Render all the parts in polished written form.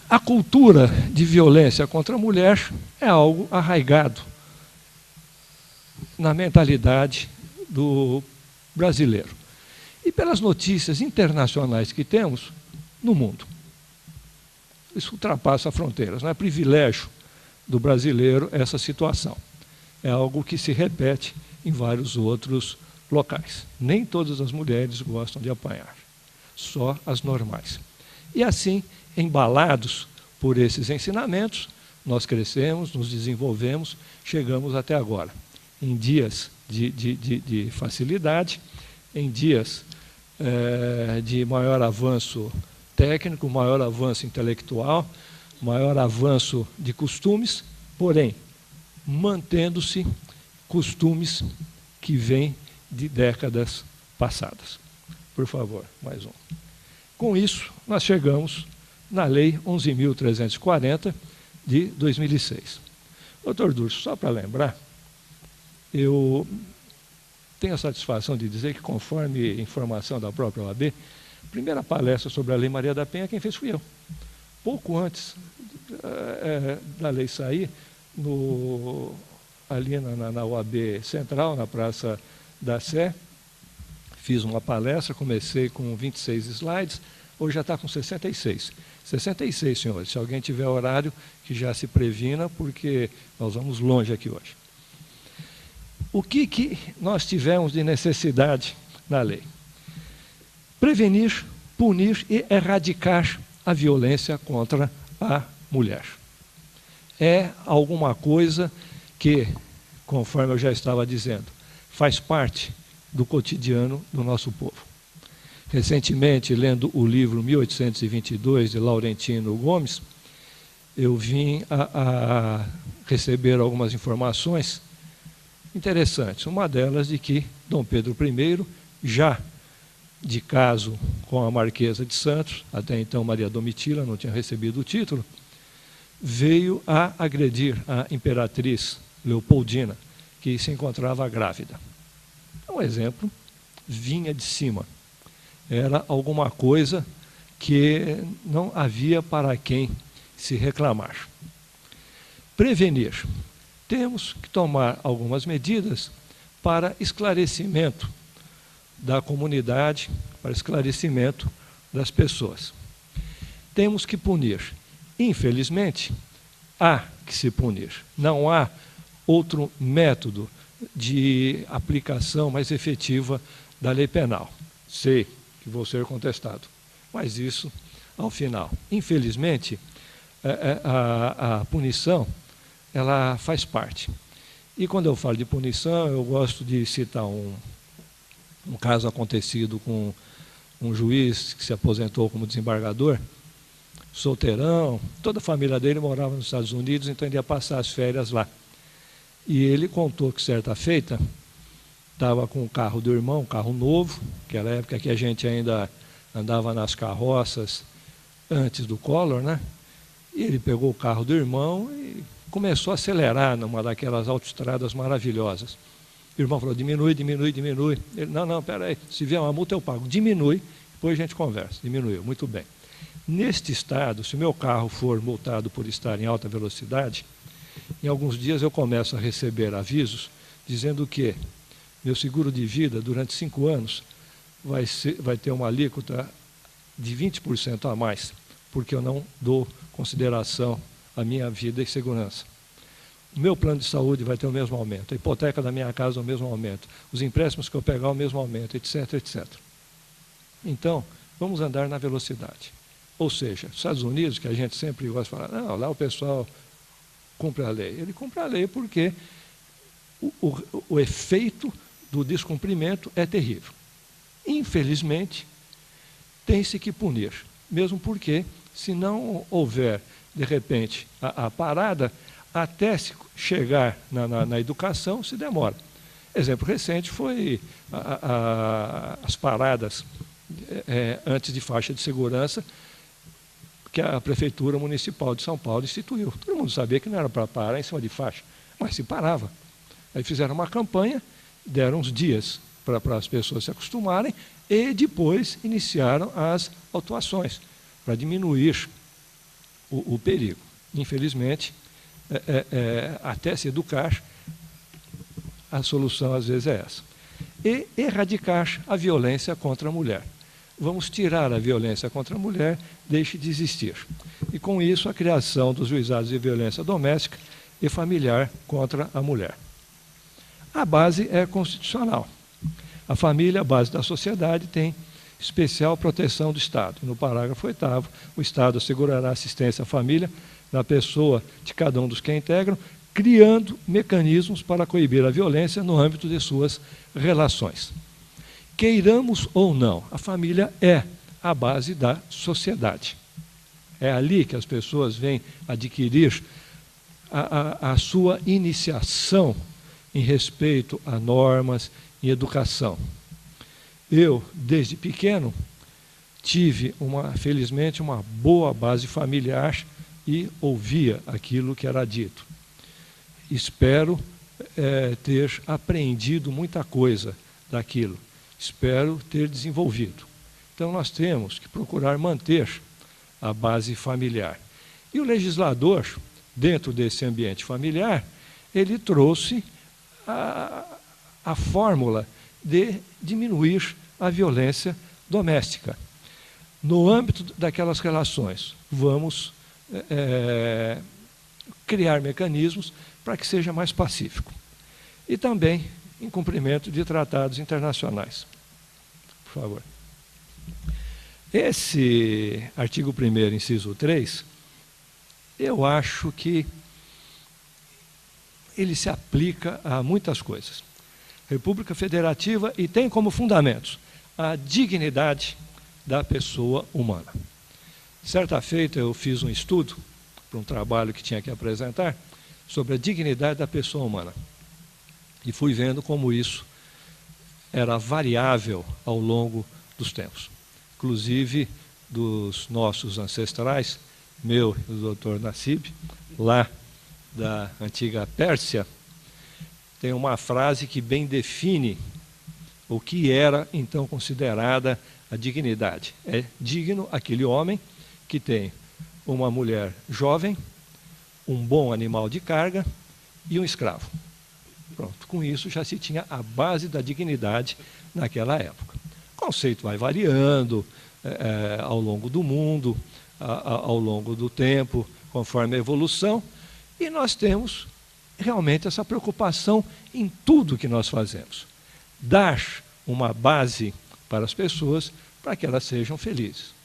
A cultura de violência contra a mulher é algo arraigado na mentalidade do brasileiro. E pelas notícias internacionais que temos no mundo. Isso ultrapassa fronteiras, não é privilégio do brasileiro essa situação. É algo que se repete em vários outros locais. Nem todas as mulheres gostam de apanhar, só as normais. E assim, embalados por esses ensinamentos, nós crescemos, nos desenvolvemos, chegamos até agora. Em dias de facilidade, em dias de maior avanço técnico, maior avanço intelectual, maior avanço de costumes, porém, mantendo-se costumes que vêm de décadas passadas. Por favor, mais um. Com isso, nós chegamos na Lei 11.340, de 2006. Doutor Durso, só para lembrar, eu tenho a satisfação de dizer que, conforme informação da própria OAB, a primeira palestra sobre a Lei Maria da Penha, quem fez fui eu. Pouco antes da lei sair, ali na OAB Central, na Praça da Sé, fiz uma palestra, comecei com 26 slides, hoje já está com 66. 66, senhores. Se alguém tiver horário, que já se previna, porque nós vamos longe aqui hoje. O que nós tivemos de necessidade na lei? Prevenir, punir e erradicar a violência contra a mulher. É alguma coisa que, conforme eu já estava dizendo, faz parte do cotidiano do nosso povo. Recentemente, lendo o livro 1822, de Laurentino Gomes, eu vim a receber algumas informações interessantes. Uma delas de que Dom Pedro I, já de caso com a Marquesa de Santos, até então Maria Domitila não tinha recebido o título, veio a agredir a imperatriz Leopoldina, que se encontrava grávida. Um exemplo vinha de cima. Era alguma coisa que não havia para quem se reclamar. Prevenir. Temos que tomar algumas medidas para esclarecimento da comunidade, para esclarecimento das pessoas. Temos que punir. Infelizmente, há que se punir. Não há outro método de aplicação mais efetiva da lei penal. Sei que vou ser contestado, mas isso ao final. Infelizmente, a punição, ela faz parte. E quando eu falo de punição, eu gosto de citar um caso acontecido com um juiz que se aposentou como desembargador, solteirão, toda a família dele morava nos Estados Unidos, então ele ia passar as férias lá. E ele contou que, certa feita, estava com o carro do irmão, um carro novo, aquela época que a gente ainda andava nas carroças antes do Collor, né? E ele pegou o carro do irmão e começou a acelerar numa daquelas autoestradas maravilhosas. O irmão falou, diminui, diminui, diminui. Ele, não, peraí, se vier uma multa eu pago. Diminui, depois a gente conversa. Diminuiu, muito bem. Neste estado, se o meu carro for multado por estar em alta velocidade, em alguns dias eu começo a receber avisos dizendo que meu seguro de vida, durante 5 anos, vai ter uma alíquota de 20% a mais, porque eu não dou consideração à minha vida e segurança. O meu plano de saúde vai ter o mesmo aumento, a hipoteca da minha casa o mesmo aumento, os empréstimos que eu pegar o mesmo aumento, etc, etc. Então, vamos andar na velocidade. Ou seja, Estados Unidos, que a gente sempre gosta de falar, não, lá o pessoal cumpre a lei. Ele cumpre a lei porque o efeito do descumprimento é terrível. Infelizmente, tem-se que punir, mesmo porque, se não houver, de repente, a parada, até se chegar na educação, se demora. Exemplo recente foi as paradas antes de faixa de segurança, que a Prefeitura Municipal de São Paulo instituiu. Todo mundo sabia que não era para parar em cima de faixa, mas se parava. Aí fizeram uma campanha, deram uns dias para as pessoas se acostumarem e depois iniciaram as autuações, para diminuir o perigo. Infelizmente, até se educar, a solução às vezes é essa. E erradicar a violência contra a mulher. Vamos tirar a violência contra a mulher, deixe de existir. E com isso a criação dos juizados de violência doméstica e familiar contra a mulher. A base é constitucional. A família, a base da sociedade, tem especial proteção do Estado. No parágrafo 8º, o Estado assegurará assistência à família na pessoa de cada um dos que a integram, criando mecanismos para coibir a violência no âmbito de suas relações. Queiramos ou não, a família é a base da sociedade. É ali que as pessoas vêm adquirir a sua iniciação em respeito a normas e educação. Eu, desde pequeno, tive, felizmente, uma boa base familiar e ouvia aquilo que era dito. Espero ter aprendido muita coisa daquilo. Espero ter desenvolvido. Então, nós temos que procurar manter a base familiar. E o legislador, dentro desse ambiente familiar, ele trouxe a fórmula de diminuir a violência doméstica. No âmbito daquelas relações, vamos criar mecanismos para que seja mais pacífico. E também em cumprimento de tratados internacionais. Por favor. Esse artigo 1º, inciso 3, eu acho que ele se aplica a muitas coisas. República Federativa e tem como fundamentos a dignidade da pessoa humana. Certa feita eu fiz um estudo para um trabalho que tinha que apresentar sobre a dignidade da pessoa humana. E fui vendo como isso era variável ao longo dos tempos. Inclusive dos nossos ancestrais, meu e do Dr. Nassib, lá da antiga Pérsia, tem uma frase que bem define o que era então considerada a dignidade. É digno aquele homem que tem uma mulher jovem, um bom animal de carga e um escravo. Pronto, com isso já se tinha a base da dignidade naquela época. O conceito vai variando ao longo do mundo, ao longo do tempo, conforme a evolução, e nós temos realmente essa preocupação em tudo que nós fazemos. Dar uma base para as pessoas para que elas sejam felizes.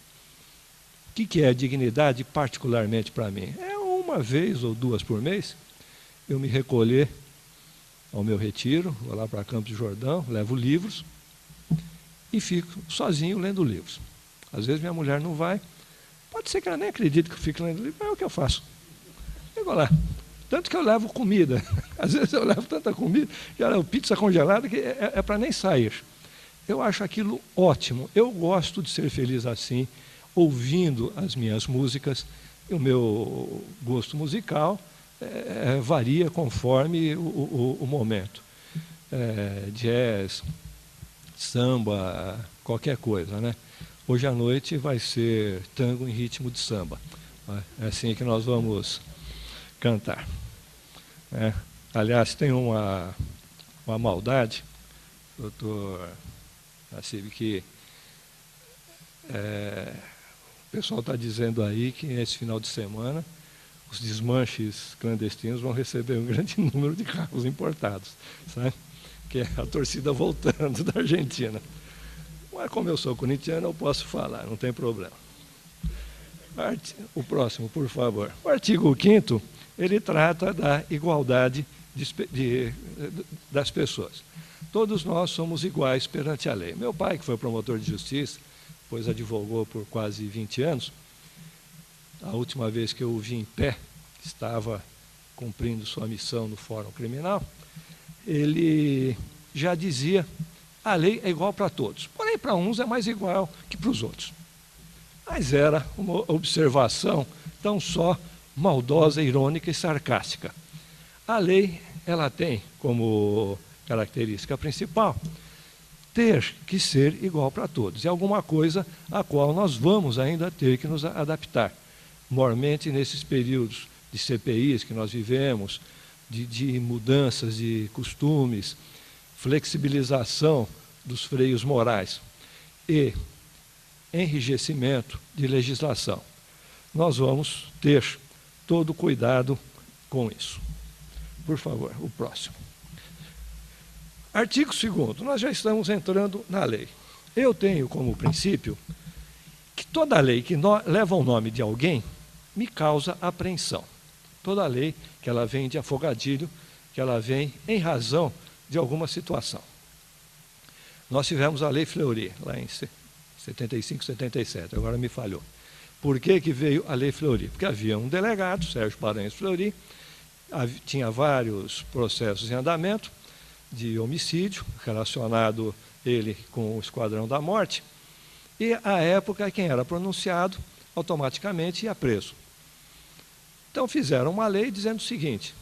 O que é dignidade particularmente para mim? É uma vez ou duas por mês eu me recolher ao meu retiro, vou lá para Campos do Jordão, levo livros e fico sozinho lendo livros. Às vezes minha mulher não vai, pode ser que ela nem acredite que eu fico lendo livro, mas é o que eu faço. Eu vou lá. Tanto que eu levo comida. Às vezes eu levo tanta comida, já levo pizza congelada, que é para nem sair. Eu acho aquilo ótimo. Eu gosto de ser feliz assim, ouvindo as minhas músicas. O meu gosto musical varia conforme o momento. Jazz, samba, qualquer coisa, né? Hoje à noite vai ser tango em ritmo de samba. É assim que nós vamos cantar. Aliás, tem uma maldade, doutor Nassib, que o pessoal está dizendo aí que nesse final de semana os desmanches clandestinos vão receber um grande número de carros importados, sabe? Que é a torcida voltando da Argentina. Mas como eu sou corintiano, eu posso falar, não tem problema. O próximo, por favor. O artigo 5º, ele trata da igualdade das pessoas. Todos nós somos iguais perante a lei. Meu pai, que foi promotor de justiça, depois advogou por quase 20 anos, a última vez que eu o vi em pé, estava cumprindo sua missão no Fórum Criminal, ele já dizia: a lei é igual para todos, porém para uns é mais igual que para os outros. Mas era uma observação tão só maldosa, irônica e sarcástica. A lei, ela tem como característica principal ter que ser igual para todos. É alguma coisa a qual nós vamos ainda ter que nos adaptar. Mormente nesses períodos de CPIs que nós vivemos, de mudanças de costumes, flexibilização dos freios morais e enrijecimento de legislação. Nós vamos ter todo o cuidado com isso. Por favor, o próximo. Artigo 2º, nós já estamos entrando na lei. Eu tenho como princípio que toda lei que leva o nome de alguém me causa apreensão. Toda lei que ela vem de afogadilho, que ela vem em razão de alguma situação. Nós tivemos a Lei Fleury, lá em 75, 77, agora me falhou. Por que veio a Lei Fleury? Porque havia um delegado, Sérgio Paranhos Fleury, tinha vários processos em andamento de homicídio, relacionado ele com o Esquadrão da Morte, e, à época, quem era pronunciado, automaticamente ia preso. Então, fizeram uma lei dizendo o seguinte: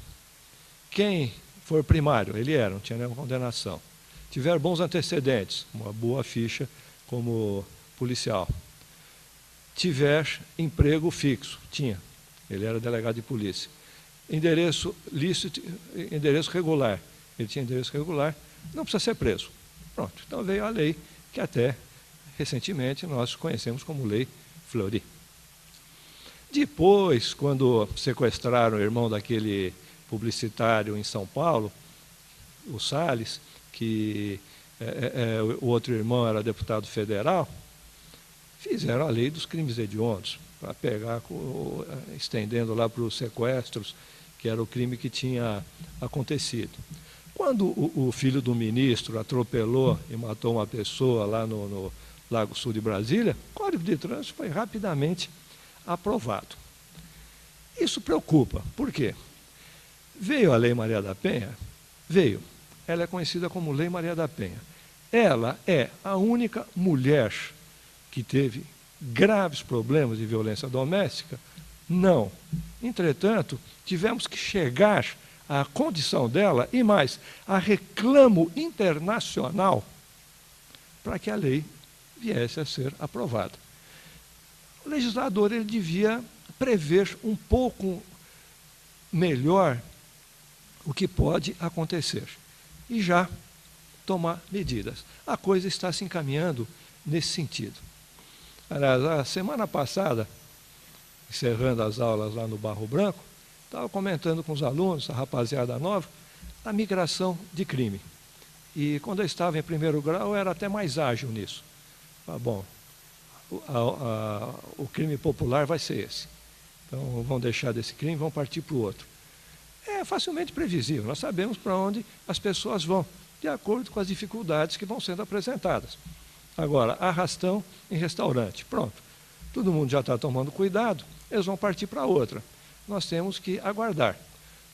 quem for primário, ele era, não tinha nenhuma condenação, tiver bons antecedentes, uma boa ficha como policial, tiver emprego fixo, tinha, ele era delegado de polícia, endereço lícito, endereço regular, ele tinha endereço regular, não precisa ser preso. Pronto, então veio a lei que até recentemente nós conhecemos como Lei Fleury. Depois, quando sequestraram o irmão daquele publicitário em São Paulo, o Salles, que o outro irmão era deputado federal, fizeram a lei dos crimes hediondos, para pegar, estendendo lá para os sequestros, que era o crime que tinha acontecido. Quando o filho do ministro atropelou e matou uma pessoa lá no Lago Sul de Brasília, o Código de Trânsito foi rapidamente aprovado. Isso preocupa. Por quê? Veio a Lei Maria da Penha? Veio. Ela é conhecida como Lei Maria da Penha. Ela é a única mulher que teve graves problemas de violência doméstica? Não. Entretanto, tivemos que chegar à condição dela, e mais, a reclamo internacional, para que a lei viesse a ser aprovada. O legislador ele devia prever um pouco melhor o que pode acontecer e já tomar medidas. A coisa está se encaminhando nesse sentido. Aliás, a semana passada, encerrando as aulas lá no Barro Branco, estava comentando com os alunos, a rapaziada nova, a migração de crime. E quando eu estava em primeiro grau, eu era até mais ágil nisso. Bom, o crime popular vai ser esse. Então, vão deixar desse crime, vão partir para o outro. É facilmente previsível, nós sabemos para onde as pessoas vão, de acordo com as dificuldades que vão sendo apresentadas. Agora, arrastão em restaurante, pronto. Todo mundo já está tomando cuidado, eles vão partir para outra. Nós temos que aguardar.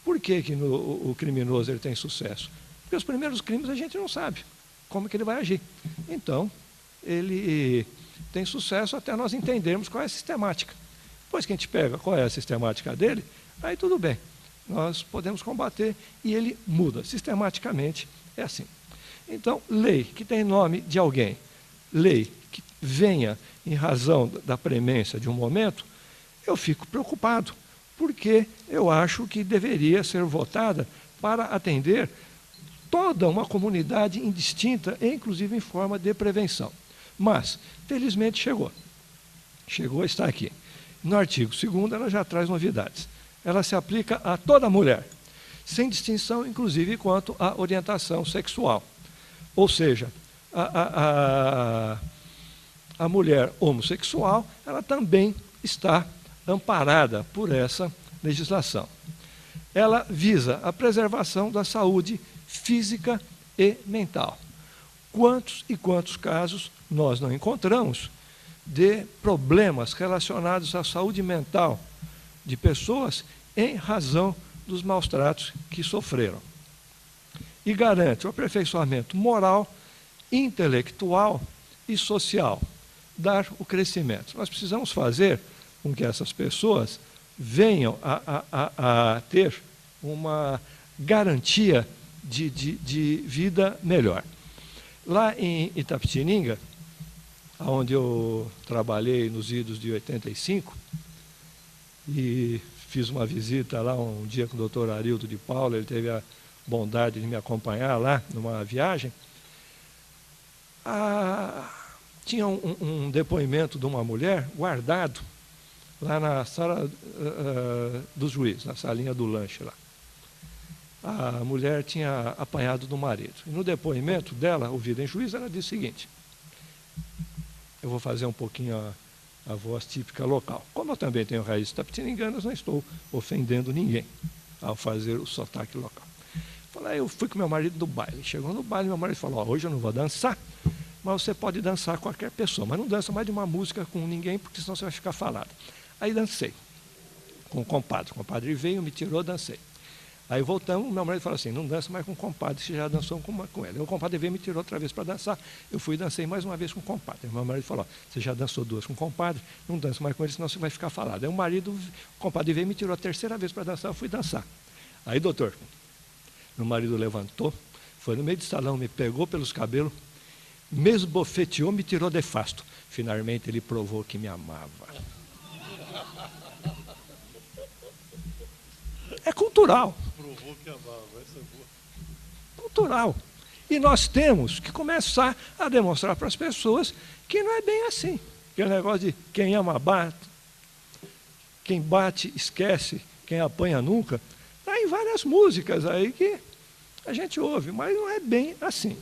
Por que o criminoso ele tem sucesso? Porque os primeiros crimes a gente não sabe como que ele vai agir. Então, ele tem sucesso até nós entendermos qual é a sistemática. Depois que a gente pega qual é a sistemática dele, aí tudo bem. Nós podemos combater e ele muda. Sistematicamente é assim. Então, lei que tem nome de alguém, lei que venha em razão da premência de um momento, eu fico preocupado, porque eu acho que deveria ser votada para atender toda uma comunidade indistinta, inclusive em forma de prevenção. Mas, felizmente, chegou. Chegou, está aqui. No artigo 2º, ela já traz novidades. Ela se aplica a toda mulher, sem distinção, inclusive, quanto à orientação sexual. Ou seja, a mulher homossexual, ela também está amparada por essa legislação. Ela visa a preservação da saúde física e mental. Quantos e quantos casos nós não encontramos de problemas relacionados à saúde mental de pessoas em razão dos maus tratos que sofreram. E garante o aperfeiçoamento moral, intelectual e social, dar o crescimento. Nós precisamos fazer com que essas pessoas venham a ter uma garantia de vida melhor. Lá em Itapetininga, onde eu trabalhei nos idos de 85, e fiz uma visita lá um dia com o doutor Arildo de Paula, ele teve a bondade de me acompanhar lá numa viagem. Tinha um depoimento de uma mulher guardado lá na sala dos juízes, na salinha do lanche lá. A mulher tinha apanhado do marido. E no depoimento dela, ouvida em juízo, ela disse o seguinte: eu vou fazer um pouquinho a voz típica local. Como eu também tenho raízes tapetininganas, não estou ofendendo ninguém ao fazer o sotaque local. Falei, eu fui com meu marido no baile. Chegou no baile, meu marido falou, hoje eu não vou dançar, mas você pode dançar com qualquer pessoa, mas não dança mais de uma música com ninguém, porque senão você vai ficar falado. Aí dancei com o compadre. O compadre veio, me tirou, dancei. Aí voltamos, meu marido falou assim, não dança mais com o compadre, você já dançou com ele. Aí o compadre veio e me tirou outra vez para dançar, eu fui e dancei mais uma vez com o compadre. Aí meu marido falou, você já dançou duas com o compadre, não dança mais com ele, senão você vai ficar falado. Aí o compadre veio e me tirou a terceira vez para dançar, eu fui dançar. Aí, doutor, meu marido levantou, foi no meio do salão, me pegou pelos cabelos, me esbofeteou, me tirou de fasto. Finalmente ele provou que me amava. É cultural. Provou que amava, essa é boa. Cultural. E nós temos que começar a demonstrar para as pessoas que não é bem assim. Aquele negócio de quem ama bate, quem bate esquece, quem apanha nunca. Está em várias músicas aí que a gente ouve, mas não é bem assim.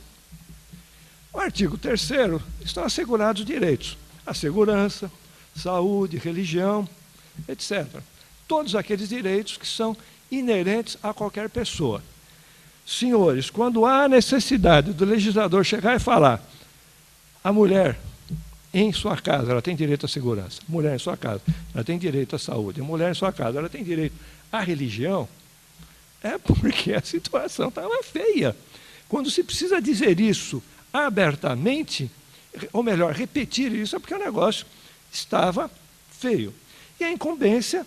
O artigo 3º estão assegurados direitos, a segurança, saúde, religião, etc. Todos aqueles direitos que são inerentes a qualquer pessoa. Senhores, quando há necessidade do legislador chegar e falar, a mulher em sua casa, ela tem direito à segurança, a mulher em sua casa, ela tem direito à saúde, a mulher em sua casa, ela tem direito à religião, é porque a situação estava feia. Quando se precisa dizer isso abertamente, ou melhor, repetir isso, é porque o negócio estava feio. E a incumbência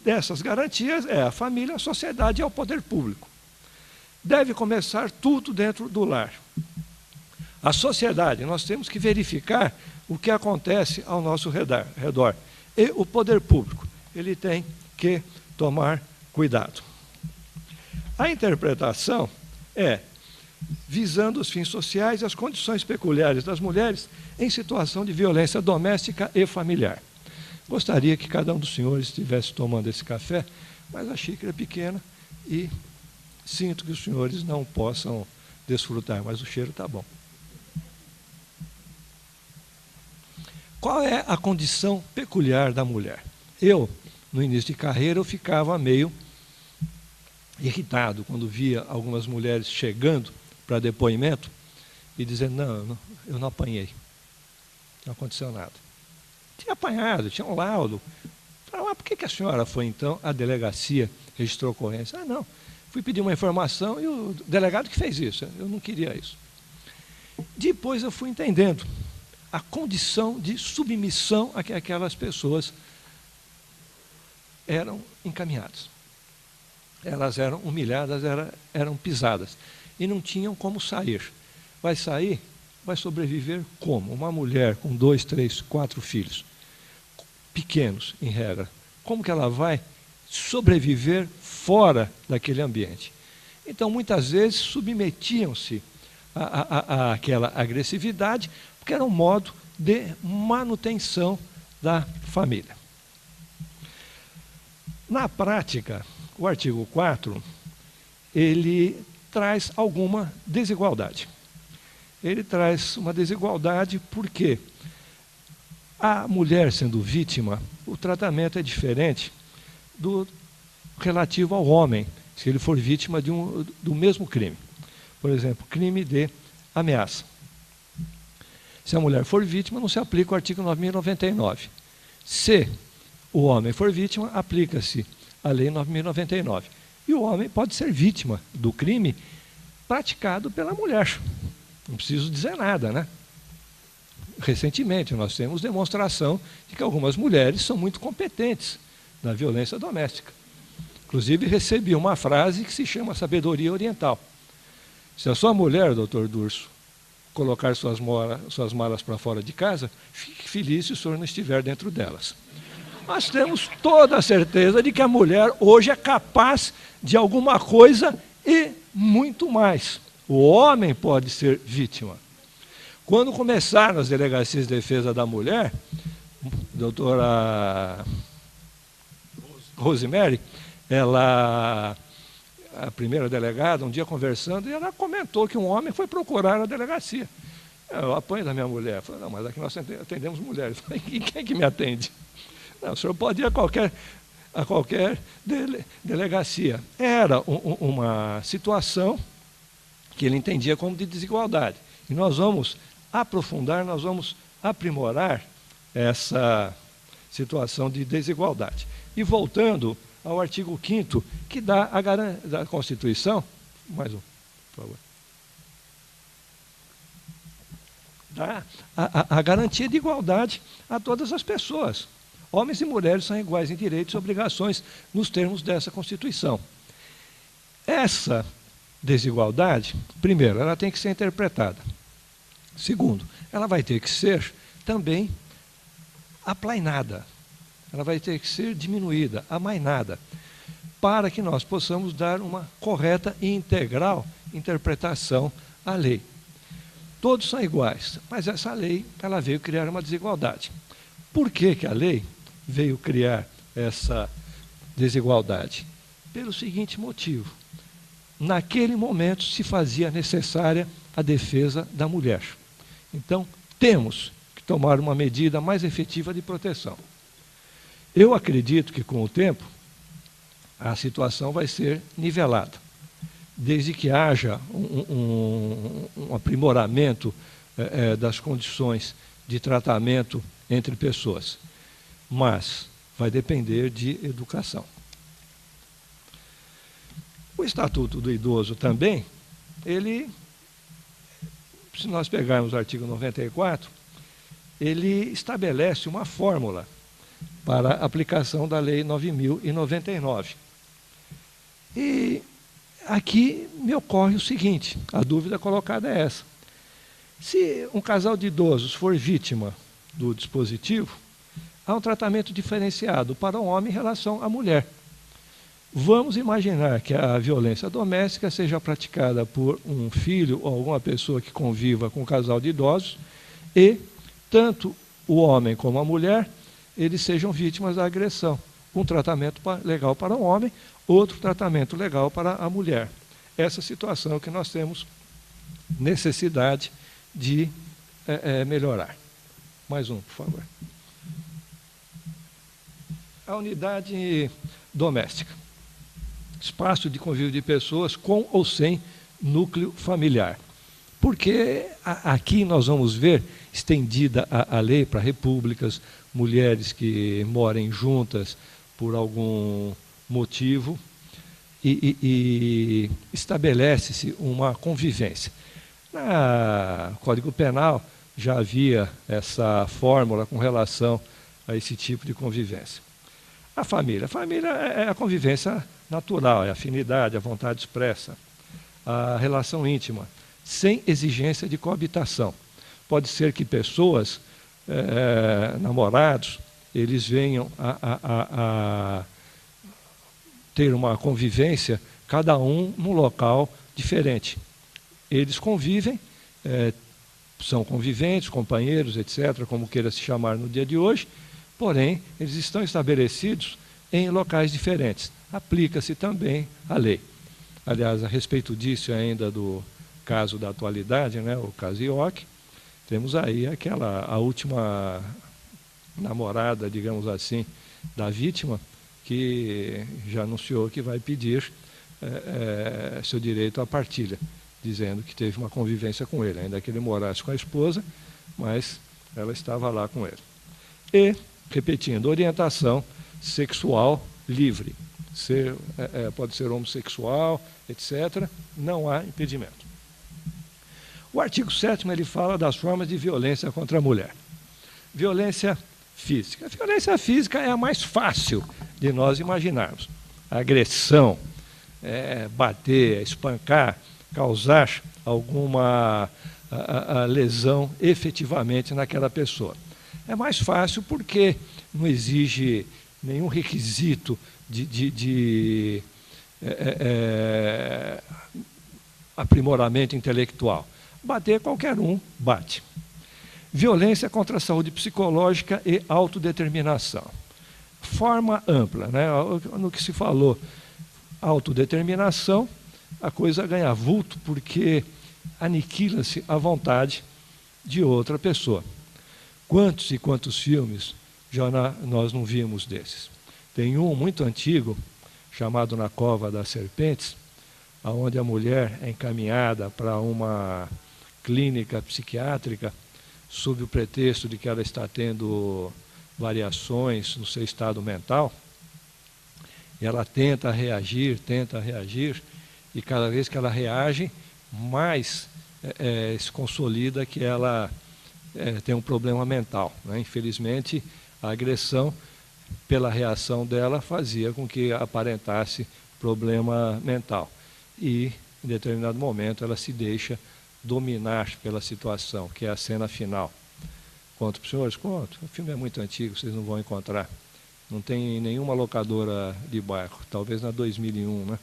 dessas garantias é a família, a sociedade e ao poder público. Deve começar tudo dentro do lar. A sociedade, nós temos que verificar o que acontece ao nosso redor. E o poder público, ele tem que tomar cuidado. A interpretação é visando os fins sociais e as condições peculiares das mulheres em situação de violência doméstica e familiar. Gostaria que cada um dos senhores estivesse tomando esse café, mas a xícara é pequena e sinto que os senhores não possam desfrutar, mas o cheiro está bom. Qual é a condição peculiar da mulher? Eu, no início de carreira, eu ficava meio irritado quando via algumas mulheres chegando para depoimento e dizendo, não, eu não apanhei, não aconteceu nada. Tinha apanhado, tinha um laudo. Falei, por que a senhora foi então à delegacia, registrou ocorrência? Não, fui pedir uma informação e o delegado que fez isso, eu não queria isso. Depois eu fui entendendo a condição de submissão a que aquelas pessoas eram encaminhadas. Elas eram humilhadas, eram pisadas e não tinham como sair. Vai sair, vai sobreviver como? Uma mulher com 2, 3, 4 filhos, pequenos, em regra, como que ela vai sobreviver fora daquele ambiente? Então, muitas vezes, submetiam-se àquela agressividade, porque era um modo de manutenção da família. Na prática, o artigo 4, ele traz alguma desigualdade. Ele traz uma desigualdade porque a mulher sendo vítima, o tratamento é diferente do relativo ao homem, se ele for vítima do mesmo crime. Por exemplo, crime de ameaça. Se a mulher for vítima, não se aplica o artigo 9.099. Se o homem for vítima, aplica-se a lei 9.099. E o homem pode ser vítima do crime praticado pela mulher. Não preciso dizer nada, né? Recentemente, nós temos demonstração de que algumas mulheres são muito competentes na violência doméstica. Inclusive, recebi uma frase que se chama sabedoria oriental. Se a sua mulher, doutor Durso, colocar suas malas para fora de casa, fique feliz se o senhor não estiver dentro delas. Nós temos toda a certeza de que a mulher hoje é capaz de alguma coisa e muito mais. O homem pode ser vítima. Quando começaram as delegacias de defesa da mulher, doutora Rosemary, a primeira delegada, um dia conversando, e ela comentou que um homem foi procurar a delegacia. Eu apanho da minha mulher. Eu falei, não, mas aqui nós atendemos mulheres. Eu falei, quem que me atende? Não, o senhor pode ir a qualquer delegacia. Era uma situação que ele entendia como de desigualdade. E nós vamos aprofundar, nós vamos aprimorar essa situação de desigualdade. E voltando ao artigo 5º, que dá da Constituição, mais um, por favor, dá a garantia de igualdade a todas as pessoas. Homens e mulheres são iguais em direitos e obrigações nos termos dessa Constituição. Essa desigualdade, primeiro, ela tem que ser interpretada. Segundo, ela vai ter que ser também aplainada. Ela vai ter que ser diminuída, amainada, para que nós possamos dar uma correta e integral interpretação à lei. Todos são iguais, mas essa lei ela veio criar uma desigualdade. Por que a lei veio criar essa desigualdade? Pelo seguinte motivo: naquele momento se fazia necessária a defesa da mulher. Então, temos que tomar uma medida mais efetiva de proteção. Eu acredito que, com o tempo, a situação vai ser nivelada, desde que haja um aprimoramento das condições de tratamento entre pessoas. Mas vai depender de educação. O Estatuto do Idoso também, se nós pegarmos o artigo 94, ele estabelece uma fórmula para a aplicação da Lei 9.099. E aqui me ocorre o seguinte, a dúvida colocada é essa. Se um casal de idosos for vítima do dispositivo, há um tratamento diferenciado para o homem em relação à mulher. Vamos imaginar que a violência doméstica seja praticada por um filho ou alguma pessoa que conviva com um casal de idosos e tanto o homem como a mulher, eles sejam vítimas da agressão. Um tratamento legal para o homem, outro tratamento legal para a mulher. Essa situação que nós temos necessidade de melhorar. Mais um, por favor. A unidade doméstica. Espaço de convívio de pessoas com ou sem núcleo familiar. Porque aqui nós vamos ver estendida a lei para repúblicas, mulheres que morem juntas por algum motivo, e estabelece-se uma convivência. No Código Penal já havia essa fórmula com relação a esse tipo de convivência. A família é a convivência natural, é a afinidade, a vontade expressa, a relação íntima, sem exigência de coabitação. Pode ser que pessoas, namorados, eles venham a ter uma convivência, cada um num local diferente. Eles convivem, são conviventes, companheiros, etc., como queira se chamar no dia de hoje, porém, eles estão estabelecidos em locais diferentes. Aplica-se também a lei. Aliás, a respeito disso ainda do caso da atualidade, né, o caso Ioc, temos aí a última namorada, digamos assim, da vítima, que já anunciou que vai pedir seu direito à partilha, dizendo que teve uma convivência com ele, ainda que ele morasse com a esposa, mas ela estava lá com ele. E, repetindo, orientação sexual livre. Pode ser homossexual, etc., não há impedimento. O artigo 7º ele fala das formas de violência contra a mulher. Violência física. A violência física é a mais fácil de nós imaginarmos. A agressão, bater, espancar, causar alguma a lesão efetivamente naquela pessoa. É mais fácil porque não exige nenhum requisito de aprimoramento intelectual. Bater, qualquer um bate. Violência contra a saúde psicológica e autodeterminação. Forma ampla, né? No que se falou autodeterminação, a coisa ganha vulto porque aniquila-se a vontade de outra pessoa. Quantos e quantos filmes já nós não vimos desses? Tem um muito antigo, chamado Na Cova das Serpentes, onde a mulher é encaminhada para uma clínica psiquiátrica sob o pretexto de que ela está tendo variações no seu estado mental, e ela tenta reagir, e cada vez que ela reage, mais se consolida que ela tem um problema mental, né? Infelizmente, a agressão, pela reação dela, fazia com que aparentasse problema mental. E, em determinado momento, ela se deixa dominar pela situação, que é a cena final. Conto para os senhores? Conto. O filme é muito antigo, vocês não vão encontrar. Não tem nenhuma locadora de bairro, talvez na 2001, né?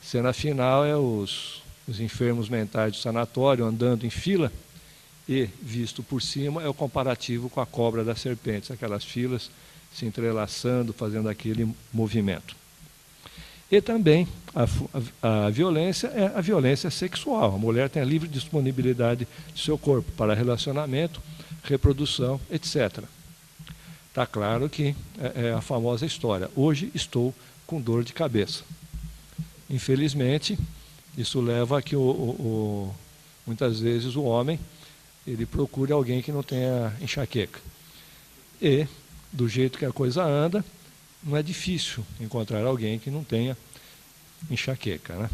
Cena final é os enfermos mentais do sanatório andando em fila e, visto por cima, é o comparativo com a cobra das serpentes, aquelas filas se entrelaçando, fazendo aquele movimento. E também a violência é a violência sexual. A mulher tem a livre disponibilidade de seu corpo para relacionamento, reprodução, etc. Está claro que é a famosa história. Hoje estou com dor de cabeça. Infelizmente, isso leva a que muitas vezes o homem ele procure alguém que não tenha enxaqueca. E, do jeito que a coisa anda, não é difícil encontrar alguém que não tenha enxaqueca, né?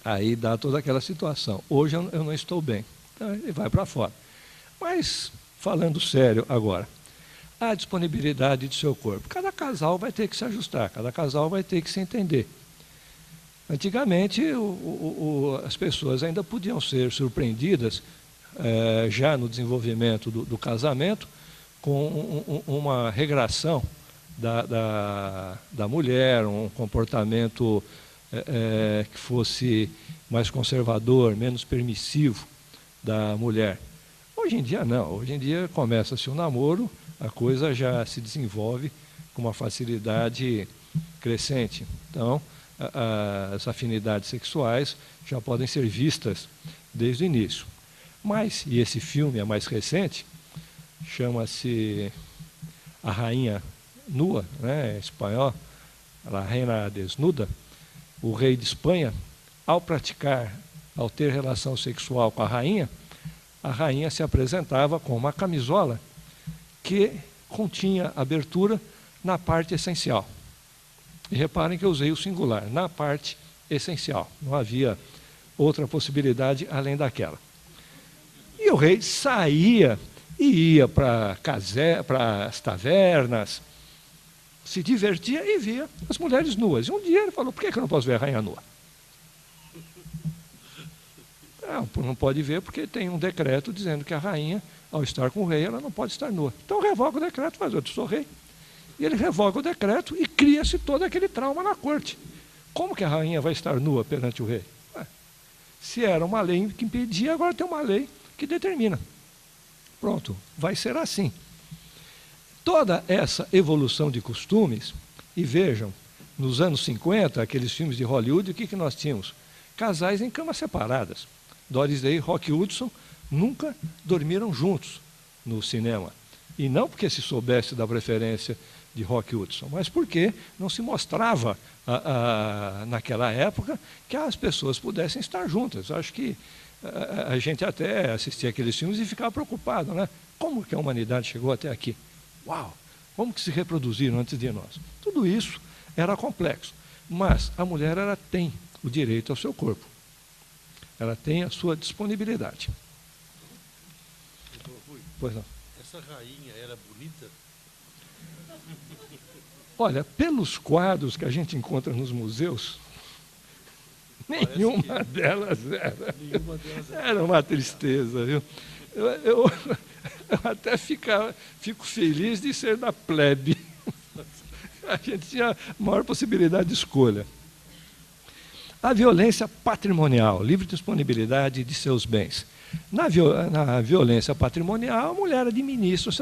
Aí dá toda aquela situação. Hoje eu não estou bem. Então ele vai para fora. Mas, falando sério agora, a disponibilidade de seu corpo. Cada casal vai ter que se ajustar, cada casal vai ter que se entender. Antigamente, as pessoas ainda podiam ser surpreendidas, já no desenvolvimento do casamento, com uma regressão da mulher, um comportamento que fosse mais conservador, menos permissivo da mulher. Hoje em dia não, hoje em dia começa-se o namoro, a coisa já se desenvolve com uma facilidade crescente. Então, as afinidades sexuais já podem ser vistas desde o início. Mas, e esse filme é mais recente, chama-se A Rainha Nua, né, em espanhol, La Reina Desnuda. O rei de Espanha, ao ter relação sexual com a rainha se apresentava com uma camisola que continha abertura na parte essencial. E reparem que eu usei o singular, na parte essencial. Não havia outra possibilidade além daquela. E o rei saía e ia para as tavernas, se divertia e via as mulheres nuas. E um dia ele falou, por que eu não posso ver a rainha nua? Não pode ver porque tem um decreto dizendo que a rainha, ao estar com o rei, ela não pode estar nua. Então revoga o decreto, faz eu sou rei. E ele revoga o decreto e cria-se todo aquele trauma na corte. Como que a rainha vai estar nua perante o rei? Se era uma lei que impedia, agora tem uma lei que determina. Pronto, vai ser assim. Toda essa evolução de costumes, e vejam, nos anos 50, aqueles filmes de Hollywood, o que nós tínhamos? Casais em camas separadas. Doris Day e Rock Hudson nunca dormiram juntos no cinema. E não porque se soubesse da preferência de Rock Hudson, mas porque não se mostrava naquela época que as pessoas pudessem estar juntas. Acho que a gente até assistia aqueles filmes e ficava preocupado, né? Como que a humanidade chegou até aqui? Uau! Como que se reproduziram antes de nós? Tudo isso era complexo, mas a mulher ela tem o direito ao seu corpo. Ela tem a sua disponibilidade. Pois não. Essa rainha era bonita? Olha, pelos quadros que a gente encontra nos museus, Nenhuma delas era. Nenhuma delas era. Era uma tristeza, viu? Eu até fico feliz de ser da plebe. A gente tinha a maior possibilidade de escolha. A violência patrimonial, livre disponibilidade de seus bens. Na violência patrimonial, a mulher administra o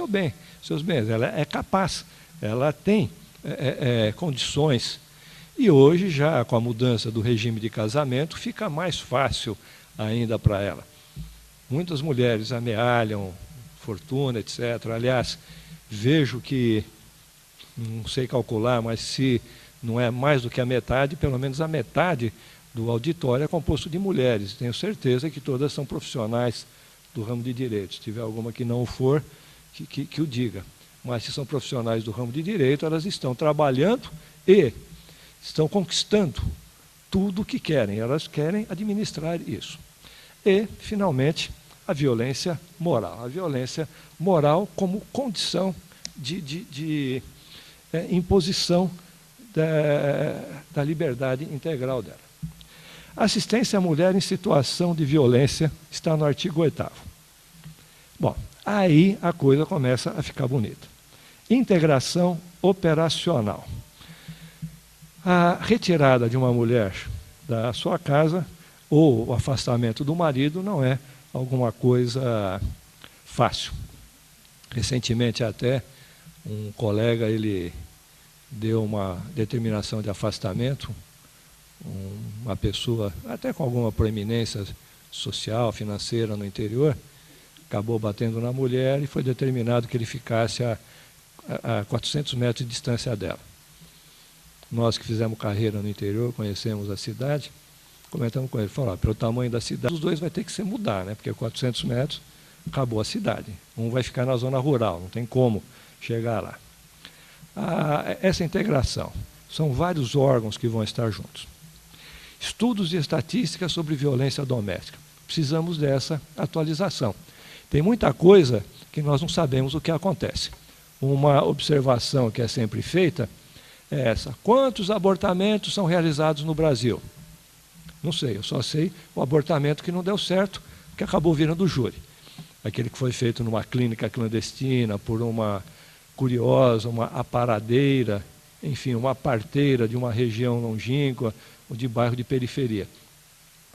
seus bens. Ela é capaz, ela tem condições. E hoje, já com a mudança do regime de casamento, fica mais fácil ainda para ela. Muitas mulheres amealham fortuna, etc. Aliás, vejo que, não sei calcular, mas se não é mais do que a metade, pelo menos a metade do auditório é composto de mulheres. Tenho certeza que todas são profissionais do ramo de direito. Se tiver alguma que não for, que o diga. Mas se são profissionais do ramo de direito, elas estão trabalhando e estão conquistando tudo o que querem. Elas querem administrar isso. E, finalmente, a violência moral. A violência moral como condição de imposição da liberdade integral dela. Assistência à mulher em situação de violência está no artigo 8º. Bom, aí a coisa começa a ficar bonita. Integração operacional. A retirada de uma mulher da sua casa ou o afastamento do marido não é alguma coisa fácil. Recentemente até um colega ele deu uma determinação de afastamento, uma pessoa até com alguma proeminência social, financeira no interior, acabou batendo na mulher e foi determinado que ele ficasse a 400 metros de distância dela. Nós que fizemos carreira no interior, conhecemos a cidade, comentamos com ele, falou, pelo tamanho da cidade, os dois vai ter que se mudar, né? Porque 400 metros acabou a cidade. Um vai ficar na zona rural, não tem como chegar lá. Essa integração, são vários órgãos que vão estar juntos. Estudos e estatísticas sobre violência doméstica. Precisamos dessa atualização. Tem muita coisa que nós não sabemos o que acontece. Uma observação que é sempre feita é essa. Quantos abortamentos são realizados no Brasil? Não sei, eu só sei o abortamento que não deu certo, que acabou virando júri. Aquele que foi feito numa clínica clandestina, por uma curiosa, uma aparadeira, enfim, uma parteira de uma região longínqua, ou de bairro de periferia.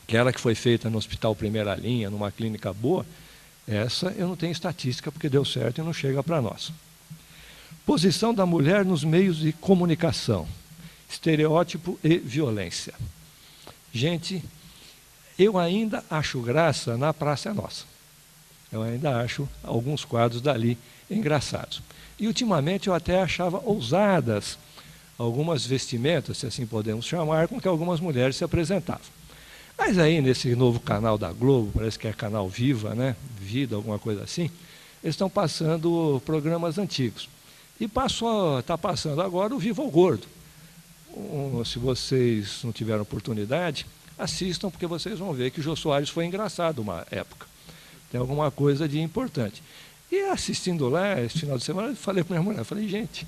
Aquela que foi feita no Hospital Primeira Linha, numa clínica boa, essa eu não tenho estatística porque deu certo e não chega para nós. Posição da mulher nos meios de comunicação, estereótipo e violência. Gente, eu ainda acho graça na Praça é Nossa. Eu ainda acho alguns quadros dali engraçados. E ultimamente eu até achava ousadas algumas vestimentas, se assim podemos chamar, com que algumas mulheres se apresentavam. Mas aí, nesse novo canal da Globo, parece que é canal Viva, né? Vida, alguma coisa assim, eles estão passando programas antigos. E está passando agora o Viva o Gordo. Se vocês não tiveram oportunidade, assistam, porque vocês vão ver que o Jô Soares foi engraçado uma época. Tem alguma coisa de importante. E assistindo lá, esse final de semana, eu falei para minha mulher, gente,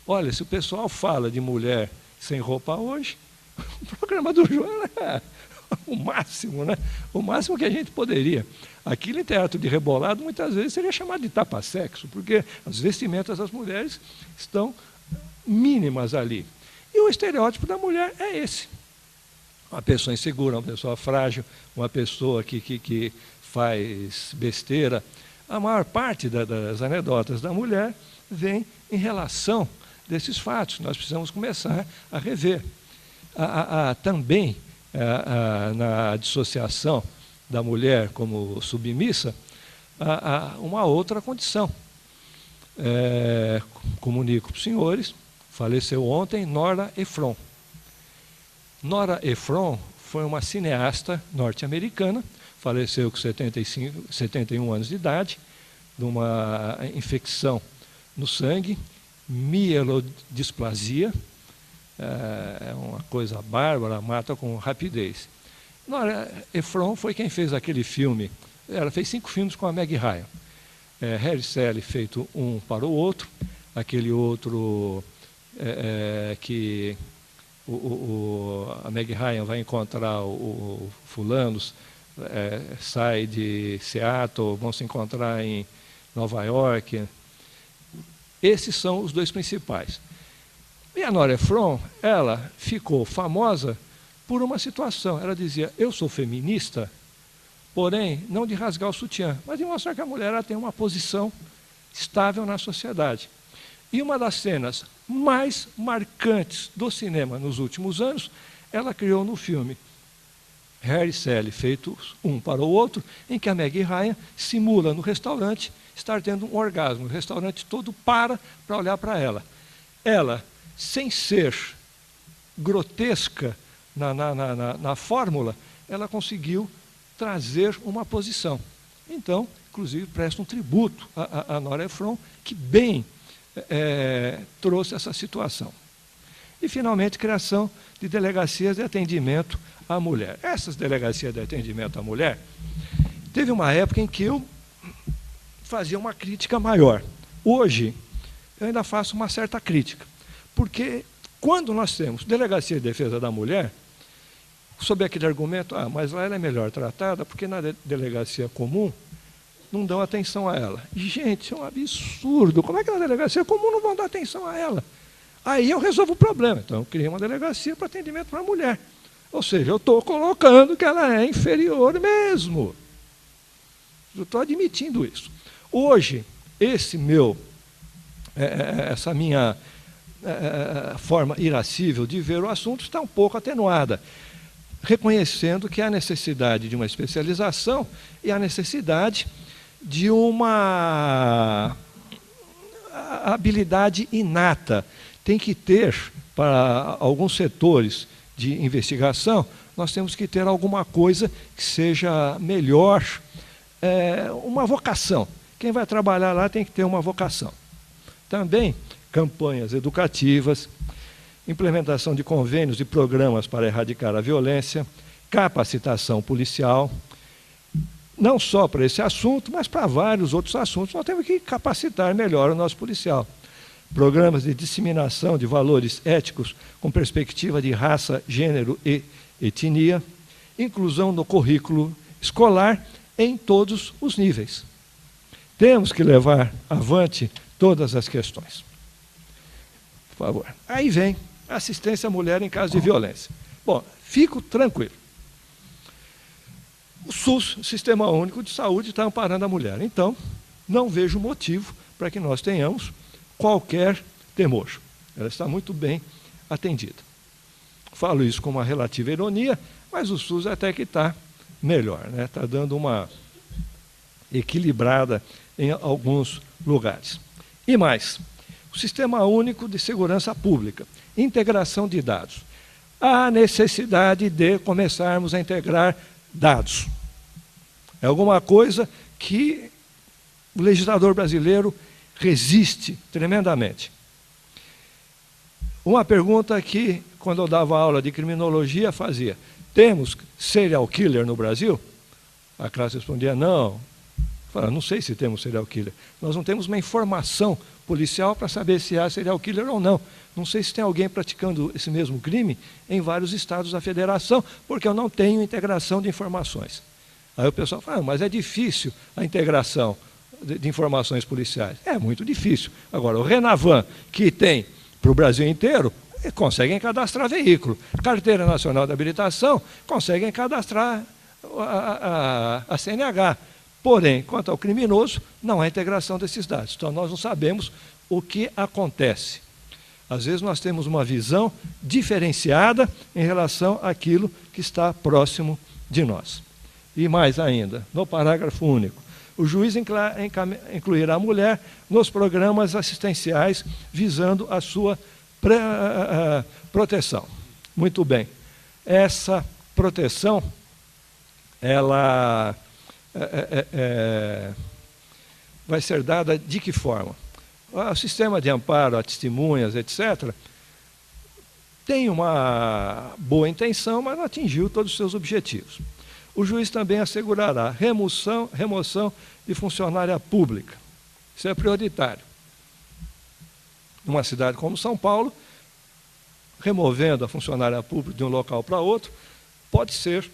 olha, se o pessoal fala de mulher sem roupa hoje, o programa do Jô era o máximo, né? O máximo que a gente poderia. Aquilo em teatro de rebolado, muitas vezes, seria chamado de tapa-sexo, porque as vestimentas das mulheres estão mínimas ali. E o estereótipo da mulher é esse. Uma pessoa insegura, uma pessoa frágil, uma pessoa que faz besteira. A maior parte das anedotas da mulher vem em relação desses fatos. Nós precisamos começar a rever. Também, na dissociação da mulher como submissa, uma outra condição. Comunico para os senhores, faleceu ontem Nora Ephron. Nora Ephron foi uma cineasta norte-americana, faleceu com 71 anos de idade, de uma infecção no sangue, mielodisplasia, é uma coisa bárbara, mata com rapidez. Nora Ephron foi quem fez aquele filme, ela fez 5 filmes com a Meg Ryan. Harry Sally feito um para o outro, aquele outro que a Meg Ryan vai encontrar o fulanos, sai de Seattle, vão se encontrar em Nova York. Esses são os dois principais. E a Nora Ephron, ela ficou famosa por uma situação. Ela dizia, eu sou feminista, porém, não de rasgar o sutiã, mas de mostrar que a mulher ela tem uma posição estável na sociedade. E uma das cenas mais marcantes do cinema nos últimos anos, ela criou no filme Harry e Sally, feitos um para o outro, em que a Meg Ryan simula no restaurante estar tendo um orgasmo. O restaurante todo para olhar para ela. Ela, sem ser grotesca na fórmula, ela conseguiu trazer uma posição. Então, inclusive, presta um tributo a Nora Ephron, que bem trouxe essa situação. E, finalmente, criação de delegacias de atendimento à mulher. Essas delegacias de atendimento à mulher, teve uma época em que eu fazia uma crítica maior. Hoje, eu ainda faço uma certa crítica, porque quando nós temos delegacia de defesa da mulher, sob aquele argumento, mas lá ela é melhor tratada, porque na delegacia comum não dão atenção a ela. E, gente, é um absurdo. Como é que na delegacia comum não vão dar atenção a ela? Aí eu resolvo o problema. Então, eu criei uma delegacia para atendimento para a mulher. Ou seja, eu estou colocando que ela é inferior mesmo. Eu estou admitindo isso. Hoje, essa minha forma irascível de ver o assunto está um pouco atenuada, reconhecendo que há necessidade de uma especialização e a necessidade de uma habilidade inata. Tem que ter, para alguns setores de investigação, nós temos que ter alguma coisa que seja melhor, uma vocação. Quem vai trabalhar lá tem que ter uma vocação. Também campanhas educativas, implementação de convênios e programas para erradicar a violência, capacitação policial, não só para esse assunto, mas para vários outros assuntos. Nós temos que capacitar melhor o nosso policial. Programas de disseminação de valores éticos com perspectiva de raça, gênero e etnia, inclusão no currículo escolar em todos os níveis. Temos que levar avante todas as questões. Por favor. Aí vem assistência à mulher em caso de violência. Bom, fico tranquilo. O SUS, Sistema Único de Saúde, está amparando a mulher. Então, não vejo motivo para que nós tenhamos qualquer temor. Ela está muito bem atendida. Falo isso com uma relativa ironia, mas o SUS até que está melhor, né? Está dando uma equilibrada em alguns lugares. E mais, o Sistema Único de Segurança Pública, integração de dados. Há necessidade de começarmos a integrar dados. É alguma coisa que o legislador brasileiro resiste tremendamente. Uma pergunta que, quando eu dava aula de criminologia, fazia: temos serial killer no Brasil? A classe respondia: não. Falava, não sei se temos serial killer. Nós não temos uma informação policial para saber se há serial killer ou não. Não sei se tem alguém praticando esse mesmo crime em vários estados da federação, porque eu não tenho integração de informações. Aí o pessoal fala, mas é difícil a integração de informações policiais. É muito difícil. Agora, o Renavan, que tem para o Brasil inteiro, conseguem cadastrar veículo. Carteira Nacional de Habilitação, conseguem cadastrar a CNH. Porém, quanto ao criminoso, não há integração desses dados. Então, nós não sabemos o que acontece. Às vezes, nós temos uma visão diferenciada em relação àquilo que está próximo de nós. E mais ainda, no parágrafo único, o juiz incluirá a mulher nos programas assistenciais visando a sua proteção. Muito bem. Essa proteção, ela vai ser dada de que forma? O sistema de amparo a testemunhas, etc., tem uma boa intenção, mas não atingiu todos os seus objetivos. O juiz também assegurará remoção de funcionária pública. Isso é prioritário. Numa cidade como São Paulo, removendo a funcionária pública de um local para outro, pode ser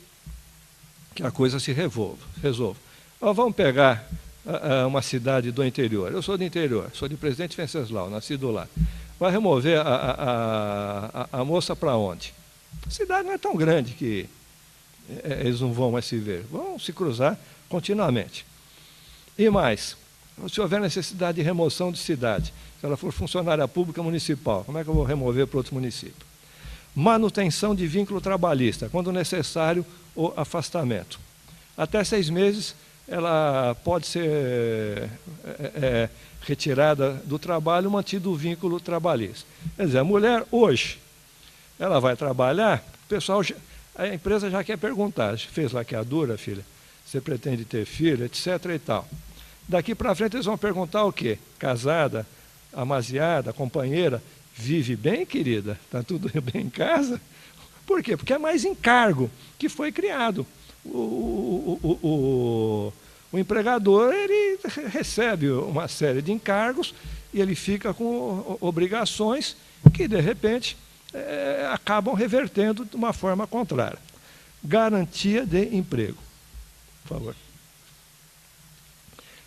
que a coisa se resolva. Vamos pegar uma cidade do interior. Eu sou do interior, sou de Presidente Venceslau, nascido lá. Vai remover a moça para onde? A cidade não é tão grande que eles não vão mais se ver. Vão se cruzar continuamente. E mais, se houver necessidade de remoção de cidade, se ela for funcionária pública municipal, como é que eu vou remover para outro município? Manutenção de vínculo trabalhista, quando necessário o afastamento. Até 6 meses, ela pode ser retirada do trabalho, mantido o vínculo trabalhista. Quer dizer, a mulher, hoje, ela vai trabalhar, o pessoal, a empresa já quer perguntar, fez laqueadura, filha? Você pretende ter filho, etc. e tal. Daqui para frente eles vão perguntar o quê? Casada, amaziada, companheira, vive bem, querida? Está tudo bem em casa? Por quê? Porque é mais encargo que foi criado. O empregador, ele recebe uma série de encargos e ele fica com obrigações que, de repente, acabam revertendo de uma forma contrária. Garantia de emprego. Por favor.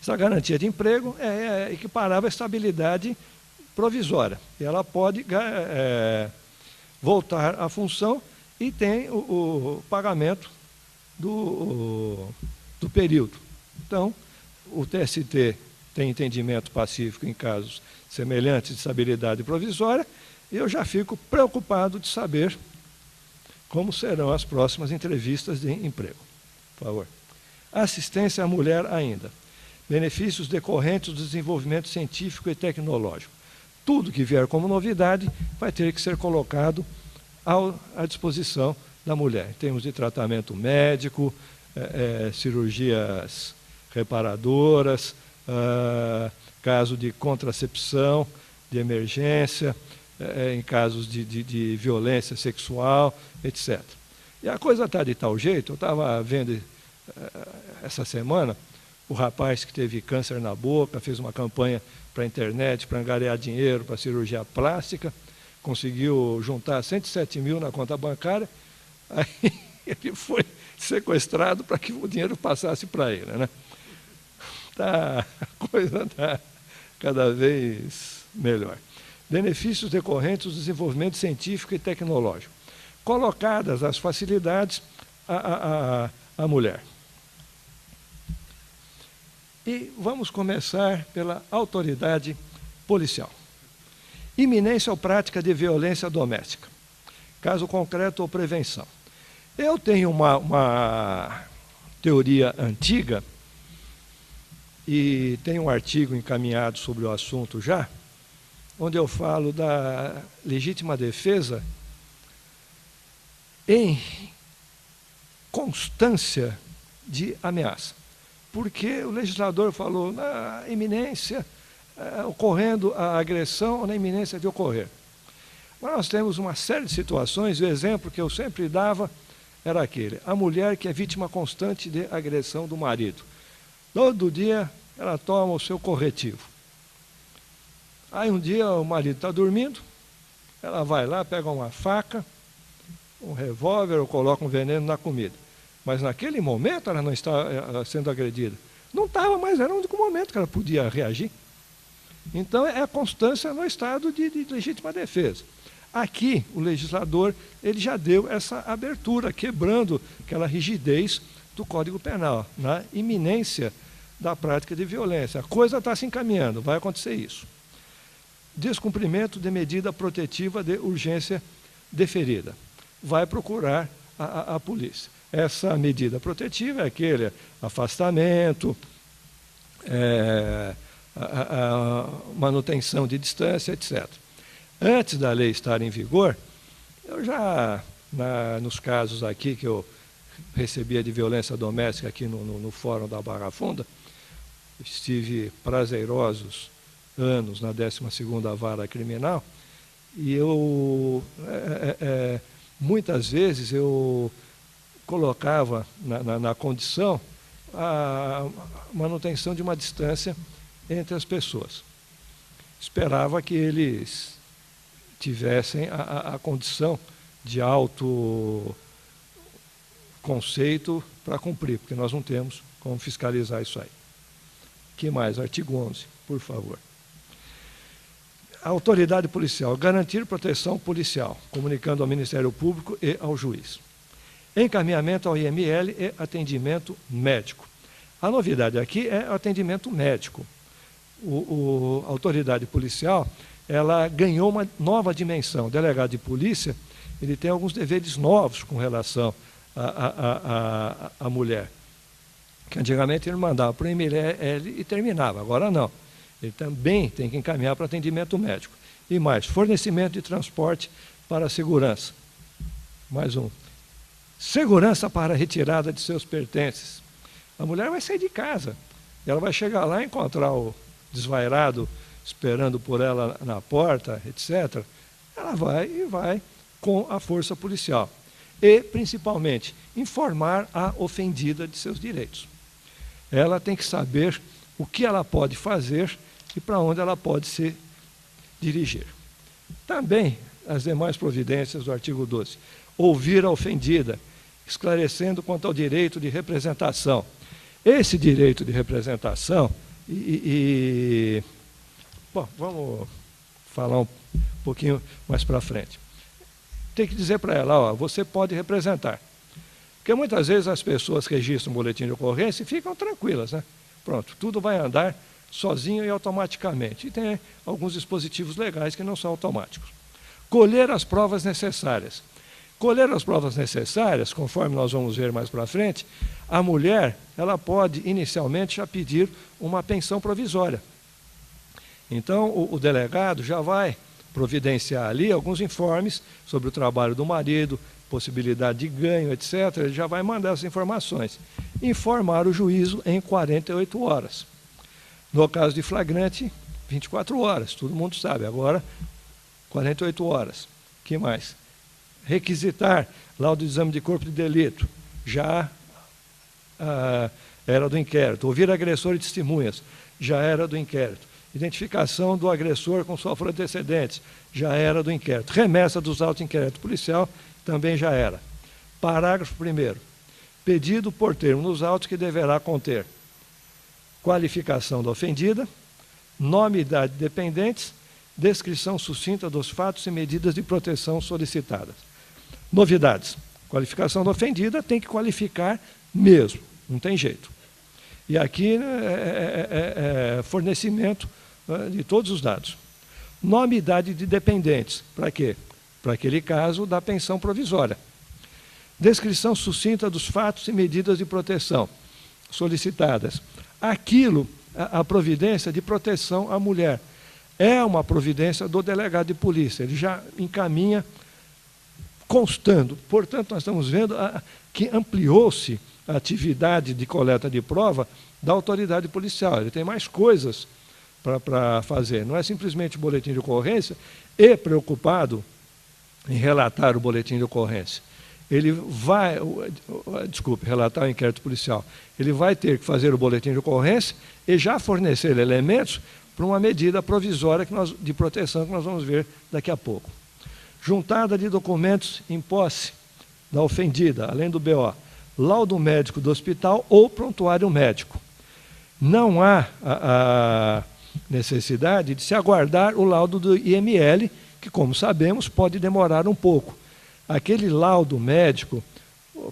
Essa garantia de emprego é equiparável à estabilidade provisória. E ela pode voltar à função e tem o pagamento do período. Então, o TST tem entendimento pacífico em casos semelhantes de estabilidade provisória, e eu já fico preocupado de saber como serão as próximas entrevistas de emprego. Por favor. Assistência à mulher ainda. Benefícios decorrentes do desenvolvimento científico e tecnológico. Tudo que vier como novidade vai ter que ser colocado à disposição da mulher, em termos de tratamento médico, cirurgias reparadoras, caso de contracepção, de emergência, em casos de violência sexual, etc. E a coisa está de tal jeito, eu estava vendo essa semana, o rapaz que teve câncer na boca, fez uma campanha para a internet, para angariar dinheiro, para cirurgia plástica, conseguiu juntar 107 mil na conta bancária, aí ele foi sequestrado para que o dinheiro passasse para ele, né? A coisa está cada vez melhor. Benefícios decorrentes do desenvolvimento científico e tecnológico. Colocadas as facilidades à mulher. E vamos começar pela autoridade policial. Iminência ou prática de violência doméstica. Caso concreto ou prevenção. Eu tenho uma teoria antiga, e tem um artigo encaminhado sobre o assunto já, onde eu falo da legítima defesa em constância de ameaça. Porque o legislador falou na iminência, ocorrendo a agressão ou na iminência de ocorrer. Mas nós temos uma série de situações, e o exemplo que eu sempre dava era aquele: a mulher que é vítima constante de agressão do marido. Todo dia ela toma o seu corretivo. Aí um dia o marido está dormindo, ela vai lá, pega uma faca, um revólver, ou coloca um veneno na comida. Mas naquele momento ela não está sendo agredida. Não estava, mas era o único momento que ela podia reagir. Então é a constância no estado de legítima defesa. Aqui o legislador ele já deu essa abertura, quebrando aquela rigidez do Código Penal, na iminência da prática de violência. A coisa está se encaminhando, vai acontecer isso. Descumprimento de medida protetiva de urgência deferida. Vai procurar a polícia. Essa medida protetiva é aquele afastamento, a manutenção de distância, etc. Antes da lei estar em vigor, eu já, nos casos aqui que eu recebia de violência doméstica aqui no Fórum da Barra Funda, estive prazerosos anos na 12ª Vara Criminal, e eu, muitas vezes, eu colocava na condição a manutenção de uma distância entre as pessoas. Esperava que eles tivessem a condição de autoconceito para cumprir, porque nós não temos como fiscalizar isso aí. Que mais? Artigo 11, por favor. A autoridade policial, garantir proteção policial, comunicando ao Ministério Público e ao juiz. Encaminhamento ao IML e atendimento médico. A novidade aqui é o atendimento médico. A autoridade policial, ela ganhou uma nova dimensão. O delegado de polícia, ele tem alguns deveres novos com relação à mulher. Que antigamente ele mandava para o IML e terminava, agora não. Ele também tem que encaminhar para atendimento médico. E mais, fornecimento de transporte para a segurança. Mais um. Segurança para a retirada de seus pertences. A mulher vai sair de casa. Ela vai chegar lá e encontrar o desvairado esperando por ela na porta, etc. Ela vai com a força policial. E, principalmente, informar a ofendida de seus direitos. Ela tem que saber o que ela pode fazer e para onde ela pode se dirigir. Também as demais providências do artigo 12. Ouvir a ofendida, esclarecendo quanto ao direito de representação. Esse direito de representação, bom, vamos falar um pouquinho mais para frente. Tem que dizer para ela, ó, você pode representar. Porque muitas vezes as pessoas registram um boletim de ocorrência e ficam tranquilas, né? Pronto, tudo vai andar sozinho e automaticamente. E tem alguns dispositivos legais que não são automáticos. Colher as provas necessárias. Colher as provas necessárias, conforme nós vamos ver mais para frente, a mulher ela pode inicialmente já pedir uma pensão provisória. Então, o delegado já vai providenciar ali alguns informes sobre o trabalho do marido, possibilidade de ganho, etc. Ele já vai mandar essas informações. Informar o juízo em 48 horas. No caso de flagrante, 24 horas, todo mundo sabe. Agora, 48 horas. O que mais? Requisitar laudo de exame de corpo de delito. Já era do inquérito. Ouvir agressor e testemunhas. Já era do inquérito. Identificação do agressor com sua folha de antecedentes. Já era do inquérito. Remessa dos autos de inquérito policial. Também já era. Parágrafo 1º. Pedido por termo nos autos que deverá conter qualificação da ofendida, nome e idade de dependentes, descrição sucinta dos fatos e medidas de proteção solicitadas. Novidades. Qualificação da ofendida tem que qualificar mesmo, não tem jeito. E aqui é fornecimento de todos os dados. Nome e idade de dependentes. Para quê? Para aquele caso da pensão provisória. Descrição sucinta dos fatos e medidas de proteção solicitadas. Aquilo, a providência de proteção à mulher, é uma providência do delegado de polícia. Ele já encaminha constando. Portanto, nós estamos vendo que ampliou-se a atividade de coleta de prova da autoridade policial. Ele tem mais coisas para fazer. Não é simplesmente o boletim de ocorrência e preocupado em relatar o boletim de ocorrência. Ele vai, relatar o inquérito policial. Ele vai ter que fazer o boletim de ocorrência e já fornecer elementos para uma medida provisória de proteção que nós vamos ver daqui a pouco. Juntada de documentos em posse da ofendida, além do BO, laudo médico do hospital ou prontuário médico. Não há a necessidade de se aguardar o laudo do IML, que, como sabemos, pode demorar um pouco. Aquele laudo médico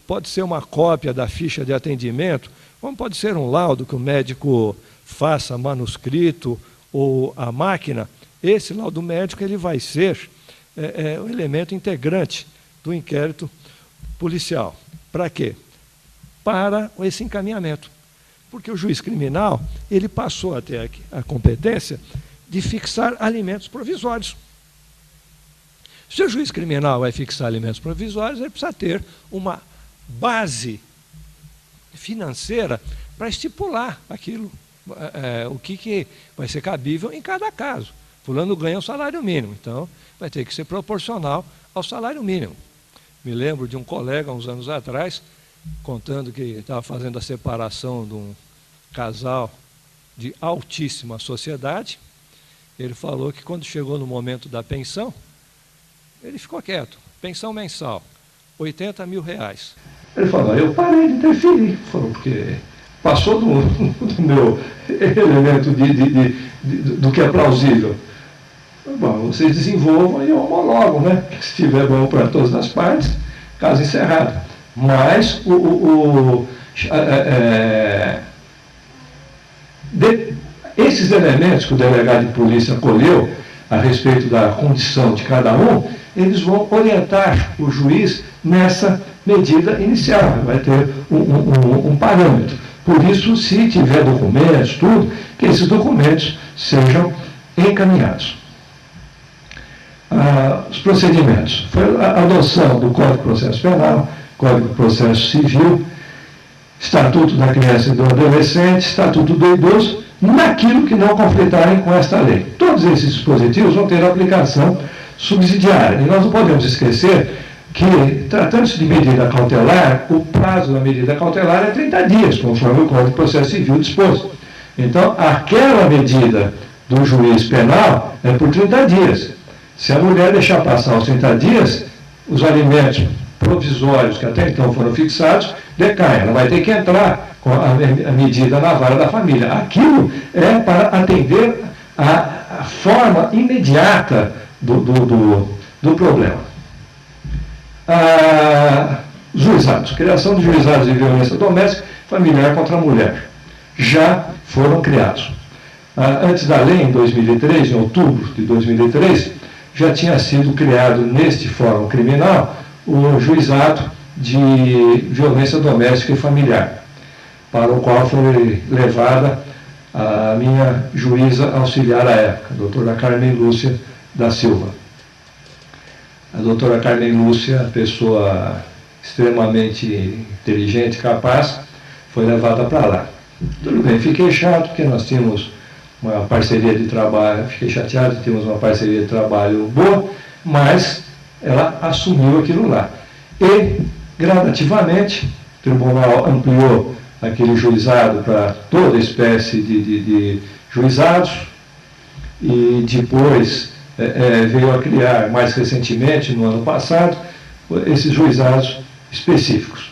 pode ser uma cópia da ficha de atendimento, como pode ser um laudo que o médico faça manuscrito ou a máquina. Esse laudo médico ele vai ser um elemento integrante do inquérito policial. Para quê? Para esse encaminhamento. Porque o juiz criminal ele passou a ter a competência de fixar alimentos provisórios. Se o juiz criminal vai fixar alimentos provisórios, ele precisa ter uma base financeira para estipular aquilo, o que vai ser cabível em cada caso. Fulano ganha o salário mínimo, então vai ter que ser proporcional ao salário mínimo. Me lembro de um colega, uns anos atrás, contando que estava fazendo a separação de um casal de altíssima sociedade. Ele falou que quando chegou no momento da pensão, Ele ficou quieto. Pensão mensal, R$80 mil. Ele falou, eu parei de interferir. Falou, porque passou do meu elemento do que é plausível. Bom, vocês desenvolvam e homologam, né? Se estiver bom para todas as partes, caso encerrado. Mas esses elementos que o delegado de polícia colheu a respeito da condição de cada um, eles vão orientar o juiz nessa medida inicial. Vai ter um parâmetro. Por isso, se tiver documentos, tudo, que esses documentos sejam encaminhados. Os procedimentos. Foi a adoção do Código de Processo Penal, Código de Processo Civil, Estatuto da Criança e do Adolescente, Estatuto do Idoso, naquilo que não conflitarem com esta lei. Todos esses dispositivos vão ter aplicação subsidiária. E nós não podemos esquecer que, tratando-se de medida cautelar, o prazo da medida cautelar é 30 dias, conforme o Código de Processo Civil dispôs. Então, aquela medida do juiz penal é por 30 dias. Se a mulher deixar passar os 30 dias, os alimentos provisórios que até então foram fixados decaem. Ela vai ter que entrar com a medida na vara da família. Aquilo é para atender a forma imediata do problema. Juizados. Criação de juizados de violência doméstica familiar contra a mulher. Já foram criados. Antes da lei, em 2003, em outubro de 2003, já tinha sido criado neste fórum criminal o juizado de violência doméstica e familiar, para o qual foi levada a minha juíza auxiliar à época, a doutora Carmen Lúcia da Silva. A doutora Carmen Lúcia, pessoa extremamente inteligente e capaz, foi levada para lá. Tudo bem, fiquei chato porque nós tínhamos uma parceria de trabalho, fiquei chateado que tínhamos uma parceria de trabalho boa, mas ela assumiu aquilo lá. E, gradativamente, o tribunal ampliou aquele juizado para toda espécie de juizados, e depois veio a criar, mais recentemente, no ano passado, esses juizados específicos.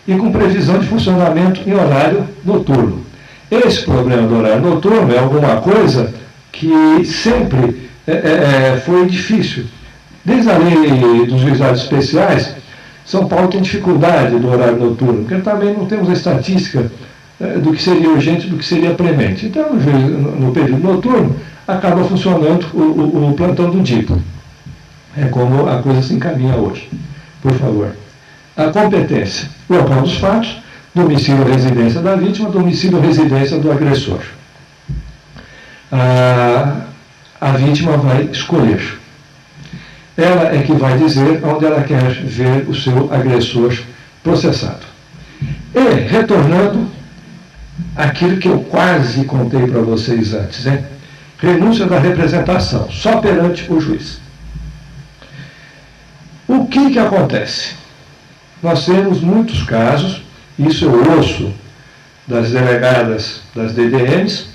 E com previsão de funcionamento em horário noturno. Esse problema do horário noturno é alguma coisa que sempre foi difícil. Desde a lei dos juizados especiais, São Paulo tem dificuldade do horário noturno, porque também não temos a estatística do que seria urgente e do que seria premente. Então, no período noturno, acaba funcionando o plantão do DIPO. É como a coisa se encaminha hoje. Por favor. A competência. Local dos fatos, domicílio ou residência da vítima, domicílio ou residência do agressor. A vítima vai escolher. Ela é que vai dizer onde ela quer ver o seu agressor processado. E, retornando àquilo que eu quase contei para vocês antes, renúncia da representação, só perante o juiz. O que acontece? Nós temos muitos casos, isso eu ouço das delegadas das DDMs,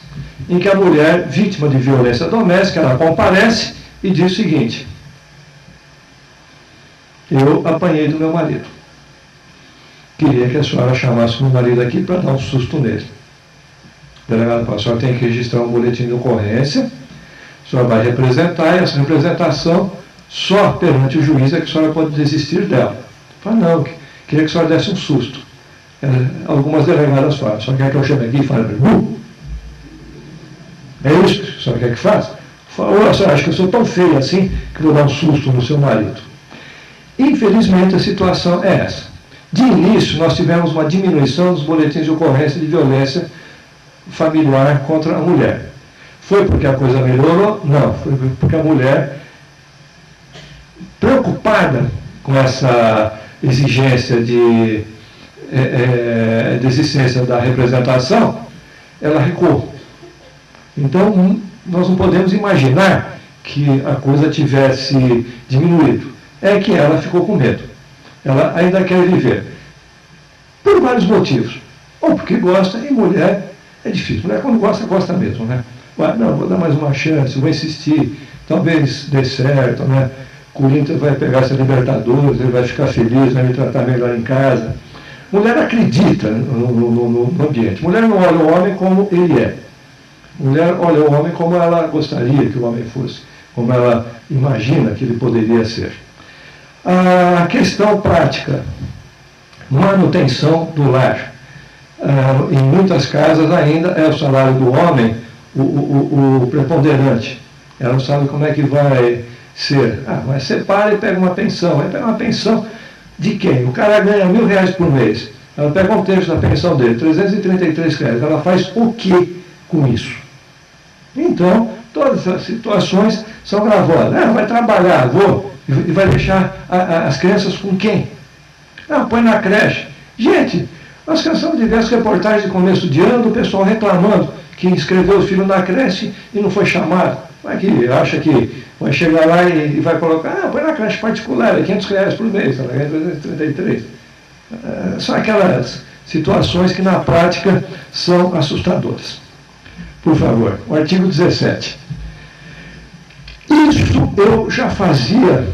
em que a mulher, vítima de violência doméstica, ela comparece e diz o seguinte: eu apanhei do meu marido. Queria que a senhora chamasse o meu marido aqui para dar um susto nele. O delegado fala: a senhora tem que registrar um boletim de ocorrência, a senhora vai representar, e essa representação, só perante o juiz é que a senhora pode desistir dela. Fala: não, queria que a senhora desse um susto. Algumas delegadas falam: a senhora quer que eu chame aqui e fale para ele? É isso que a senhora quer que faça? Ou a senhora acha que eu sou tão feia assim que vou dar um susto no seu marido? Infelizmente, a situação é essa. De início, nós tivemos uma diminuição dos boletins de ocorrência de violência familiar contra a mulher. Foi porque a coisa melhorou? Não, foi porque a mulher, preocupada com essa exigência de existência da representação, ela recuou. Então, nós não podemos imaginar que a coisa tivesse diminuído. É que ela ficou com medo. Ela ainda quer viver. Por vários motivos. Ou porque gosta, e mulher é difícil. Mulher, quando gosta, gosta mesmo, né? Não, vou dar mais uma chance, vou insistir, talvez dê certo, né? Corinthians vai pegar essa Libertadores, ele vai ficar feliz, vai me tratar melhor em casa. Mulher acredita no ambiente. Mulher não olha o homem como ele é. Mulher olha o homem como ela gostaria que o homem fosse, como ela imagina que ele poderia ser. A questão prática, manutenção do lar. Em muitas casas ainda é o salário do homem o preponderante. Ela não sabe como é que vai ser. Mas separa e pega uma pensão. Aí pega uma pensão de quem? O cara ganha R$1.000 por mês. Ela pega um terço da pensão dele, R$333. Ela faz o que com isso? Então, todas as situações são gravadas. Vai trabalhar, e vai deixar as crianças com quem? Põe na creche. Gente, nós cansamos de ver as reportagens de começo de ano do pessoal reclamando que inscreveu o filho na creche e não foi chamado. Vai que acha que vai chegar lá e vai colocar, põe na creche particular, R$500 por mês, ela ganha 333. São aquelas situações que na prática são assustadoras. Por favor, o artigo 17. Isso eu já fazia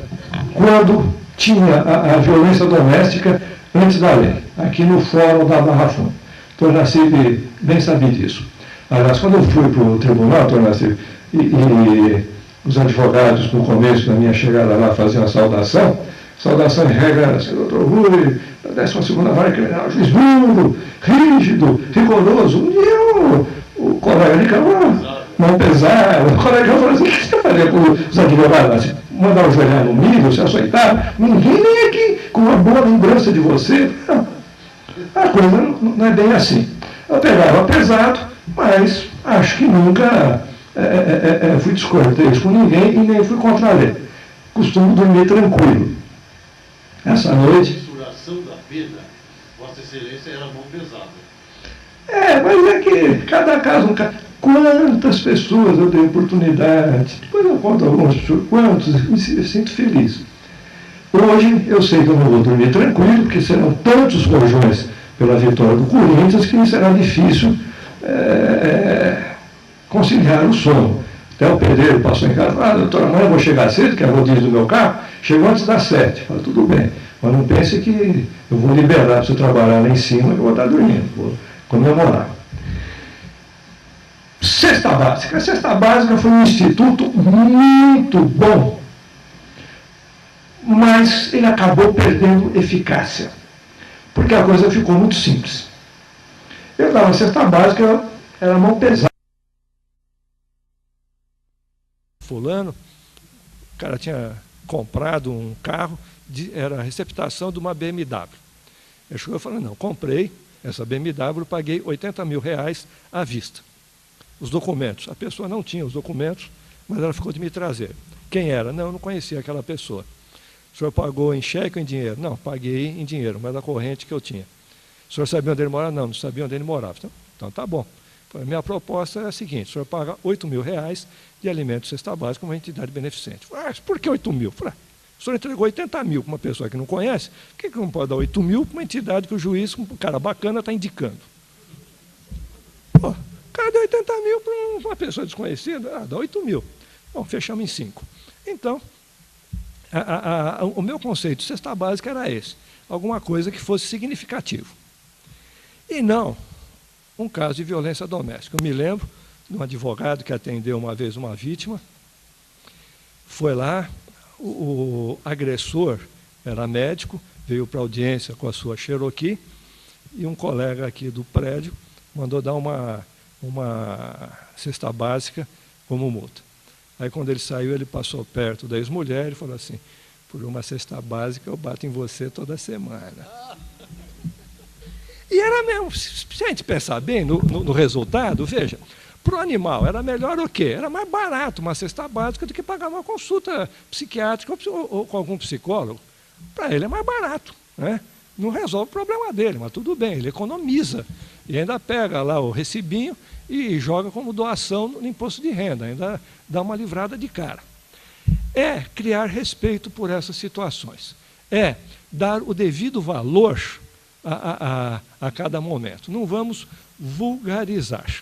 quando tinha a violência doméstica antes da lei, aqui no Fórum da Barra Funda. Tornacib bem sabia disso. Aliás, quando eu fui para o tribunal, Tornacib, e os advogados, no começo da minha chegada lá, faziam a saudação em regra era assim, doutor Rui, da 12ª Vara Criminal, juiz duro, rígido, rigoroso. Um dia o colega de cama, mão pesada, o colega falou assim, o que você faria com os advogados? Assim, mandar o joelhar no milho, se aceitar? Ninguém nem aqui com uma boa lembrança de você. Não. A coisa não é bem assim. Eu pegava pesado, mas acho que nunca fui descortês com ninguém e nem fui contra a lei. Costumo dormir tranquilo. Essa noite... A mensuração da pena, Vossa Excelência era mão pesada. Mas é que cada caso um caso. Quantas pessoas eu dei oportunidade, depois eu conto alguns, quantos, me sinto feliz. Hoje eu sei que eu não vou dormir tranquilo, porque serão tantos rojões pela vitória do Corinthians que será difícil conciliar o sono. Até o pedreiro passou em casa, doutora, amanhã eu vou chegar cedo, que é a rodízio do meu carro, chegou antes das 7. Fala, tudo bem, mas não pense que eu vou liberar para você trabalhar lá em cima, que eu vou estar dormindo, vou comemorar. Cesta Básica. A Cesta Básica foi um instituto muito bom, mas ele acabou perdendo eficácia, porque a coisa ficou muito simples. Eu dava a Cesta Básica, era mão pesada. Fulano, o cara tinha comprado um carro, era a receptação de uma BMW. Ele chegou e falou, não, comprei essa BMW, paguei R$80 mil à vista. Os documentos, a pessoa não tinha os documentos, mas ela ficou de me trazer. Quem era? Não, eu não conhecia aquela pessoa. O senhor pagou em cheque ou em dinheiro? Não, paguei em dinheiro, mas da corrente que eu tinha. O senhor sabia onde ele morava? Não, não sabia onde ele morava. Então tá bom. Minha proposta é a seguinte, o senhor paga R$8 mil de alimentos cesta básica como uma entidade beneficente. Por que 8 mil? O senhor entregou 80 mil para uma pessoa que não conhece, por que não pode dar 8 mil para uma entidade que o juiz, um cara bacana, está indicando? O cara deu 80 mil para uma pessoa desconhecida, dá 8 mil. Bom, fechamos em 5. Então, o meu conceito de cesta básica era esse, alguma coisa que fosse significativo. E não um caso de violência doméstica. Eu me lembro de um advogado que atendeu uma vez uma vítima, foi lá, o agressor era médico, veio para a audiência com a sua Cherokee, e um colega aqui do prédio mandou dar uma cesta básica como multa. Aí quando ele saiu, ele passou perto da ex-mulher e falou assim, por uma cesta básica eu bato em você toda semana. E era mesmo, se a gente pensar bem no resultado, veja, para o animal era melhor o quê? Era mais barato uma cesta básica do que pagar uma consulta psiquiátrica ou com algum psicólogo. Para ele é mais barato, né? Não resolve o problema dele, mas tudo bem, ele economiza. E ainda pega lá o recibinho e joga como doação no imposto de renda, ainda dá uma livrada de cara. É criar respeito por essas situações. É dar o devido valor a cada momento. Não vamos vulgarizar.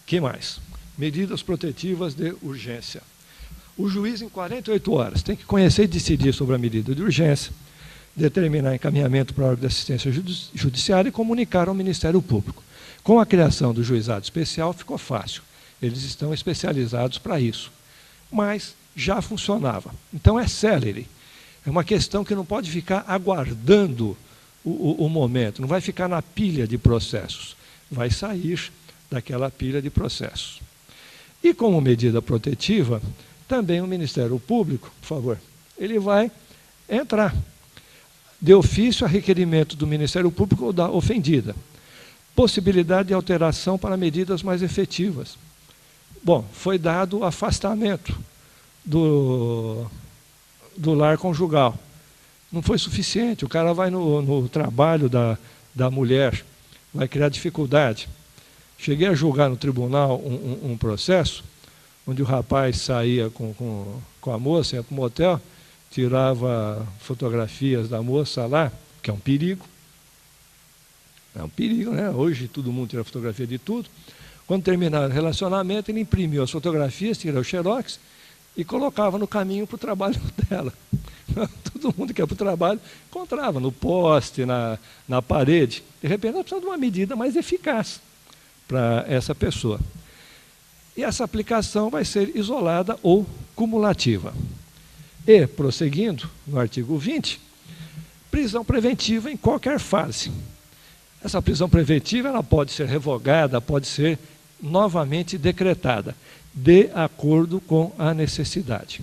Que mais? Medidas protetivas de urgência. O juiz, em 48 horas, tem que conhecer e decidir sobre a medida de urgência, determinar encaminhamento para a órgão de assistência judiciária e comunicar ao Ministério Público. Com a criação do juizado especial, ficou fácil. Eles estão especializados para isso. Mas já funcionava. Então é célere. É uma questão que não pode ficar aguardando o momento, não vai ficar na pilha de processos, vai sair daquela pilha de processos. E como medida protetiva, também o Ministério Público, por favor, ele vai entrar de ofício a requerimento do Ministério Público ou da ofendida. Possibilidade de alteração para medidas mais efetivas. Bom, foi dado afastamento do lar conjugal. Não foi suficiente, o cara vai no trabalho da mulher, vai criar dificuldade. Cheguei a julgar no tribunal um processo, onde o rapaz saía com a moça, ia para o motel, tirava fotografias da moça lá, que é um perigo. É um perigo, né? Hoje todo mundo tira fotografia de tudo. Quando terminava o relacionamento, ele imprimiu as fotografias, tirou o xerox e colocava no caminho para o trabalho dela. Todo mundo que ia para o trabalho encontrava no poste, na parede. De repente, nós precisamos de uma medida mais eficaz para essa pessoa. E essa aplicação vai ser isolada ou cumulativa. E, prosseguindo, no artigo 20, prisão preventiva em qualquer fase. Essa prisão preventiva ela pode ser revogada, pode ser novamente decretada, de acordo com a necessidade.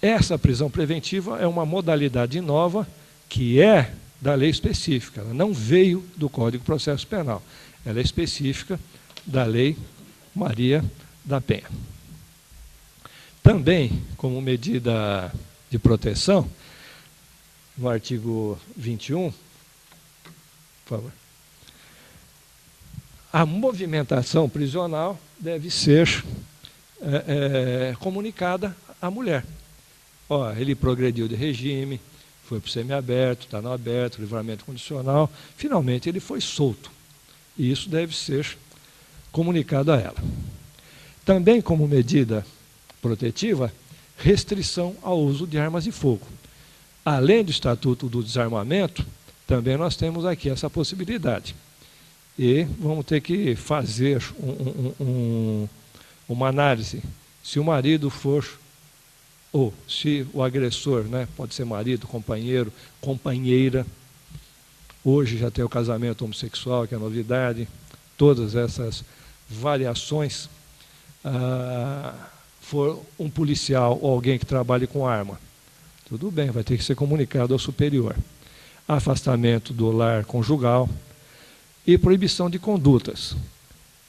Essa prisão preventiva é uma modalidade nova que é da lei específica, ela não veio do Código de Processo Penal, ela é específica da Lei Maria da Penha. Também, como medida de proteção, no artigo 21, por favor, a movimentação prisional deve ser comunicada à mulher. Ó, ele progrediu de regime, foi para o semiaberto, está no aberto, livramento condicional, finalmente ele foi solto. E isso deve ser comunicado a ela. Também como medida protetiva, restrição ao uso de armas de fogo. Além do Estatuto do Desarmamento, também nós temos aqui essa possibilidade. E vamos ter que fazer uma análise. Se o marido for, ou se o agressor, né, pode ser marido, companheiro, companheira, hoje já tem o casamento homossexual, que é novidade, todas essas variações, for um policial ou alguém que trabalhe com arma, tudo bem, vai ter que ser comunicado ao superior. Afastamento do lar conjugal e proibição de condutas.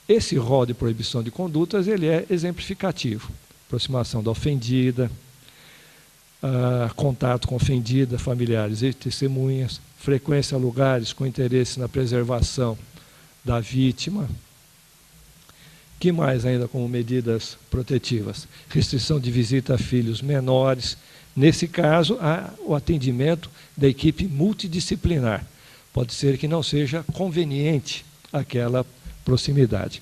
Esse rol de proibição de condutas ele é exemplificativo. Aproximação da ofendida, contato com ofendida, familiares e testemunhas, frequência a lugares com interesse na preservação da vítima. Que mais ainda como medidas protetivas? Restrição de visita a filhos menores. Nesse caso, há o atendimento da equipe multidisciplinar. Pode ser que não seja conveniente aquela proximidade.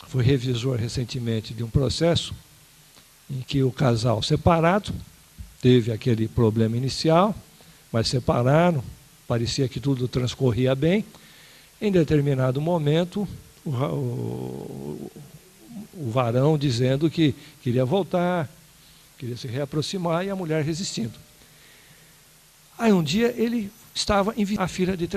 Fui revisor recentemente de um processo em que o casal separado teve aquele problema inicial, mas separaram, parecia que tudo transcorria bem. Em determinado momento, o varão dizendo que queria voltar, queria se reaproximar, e a mulher resistindo. Aí um dia ele estava a filha de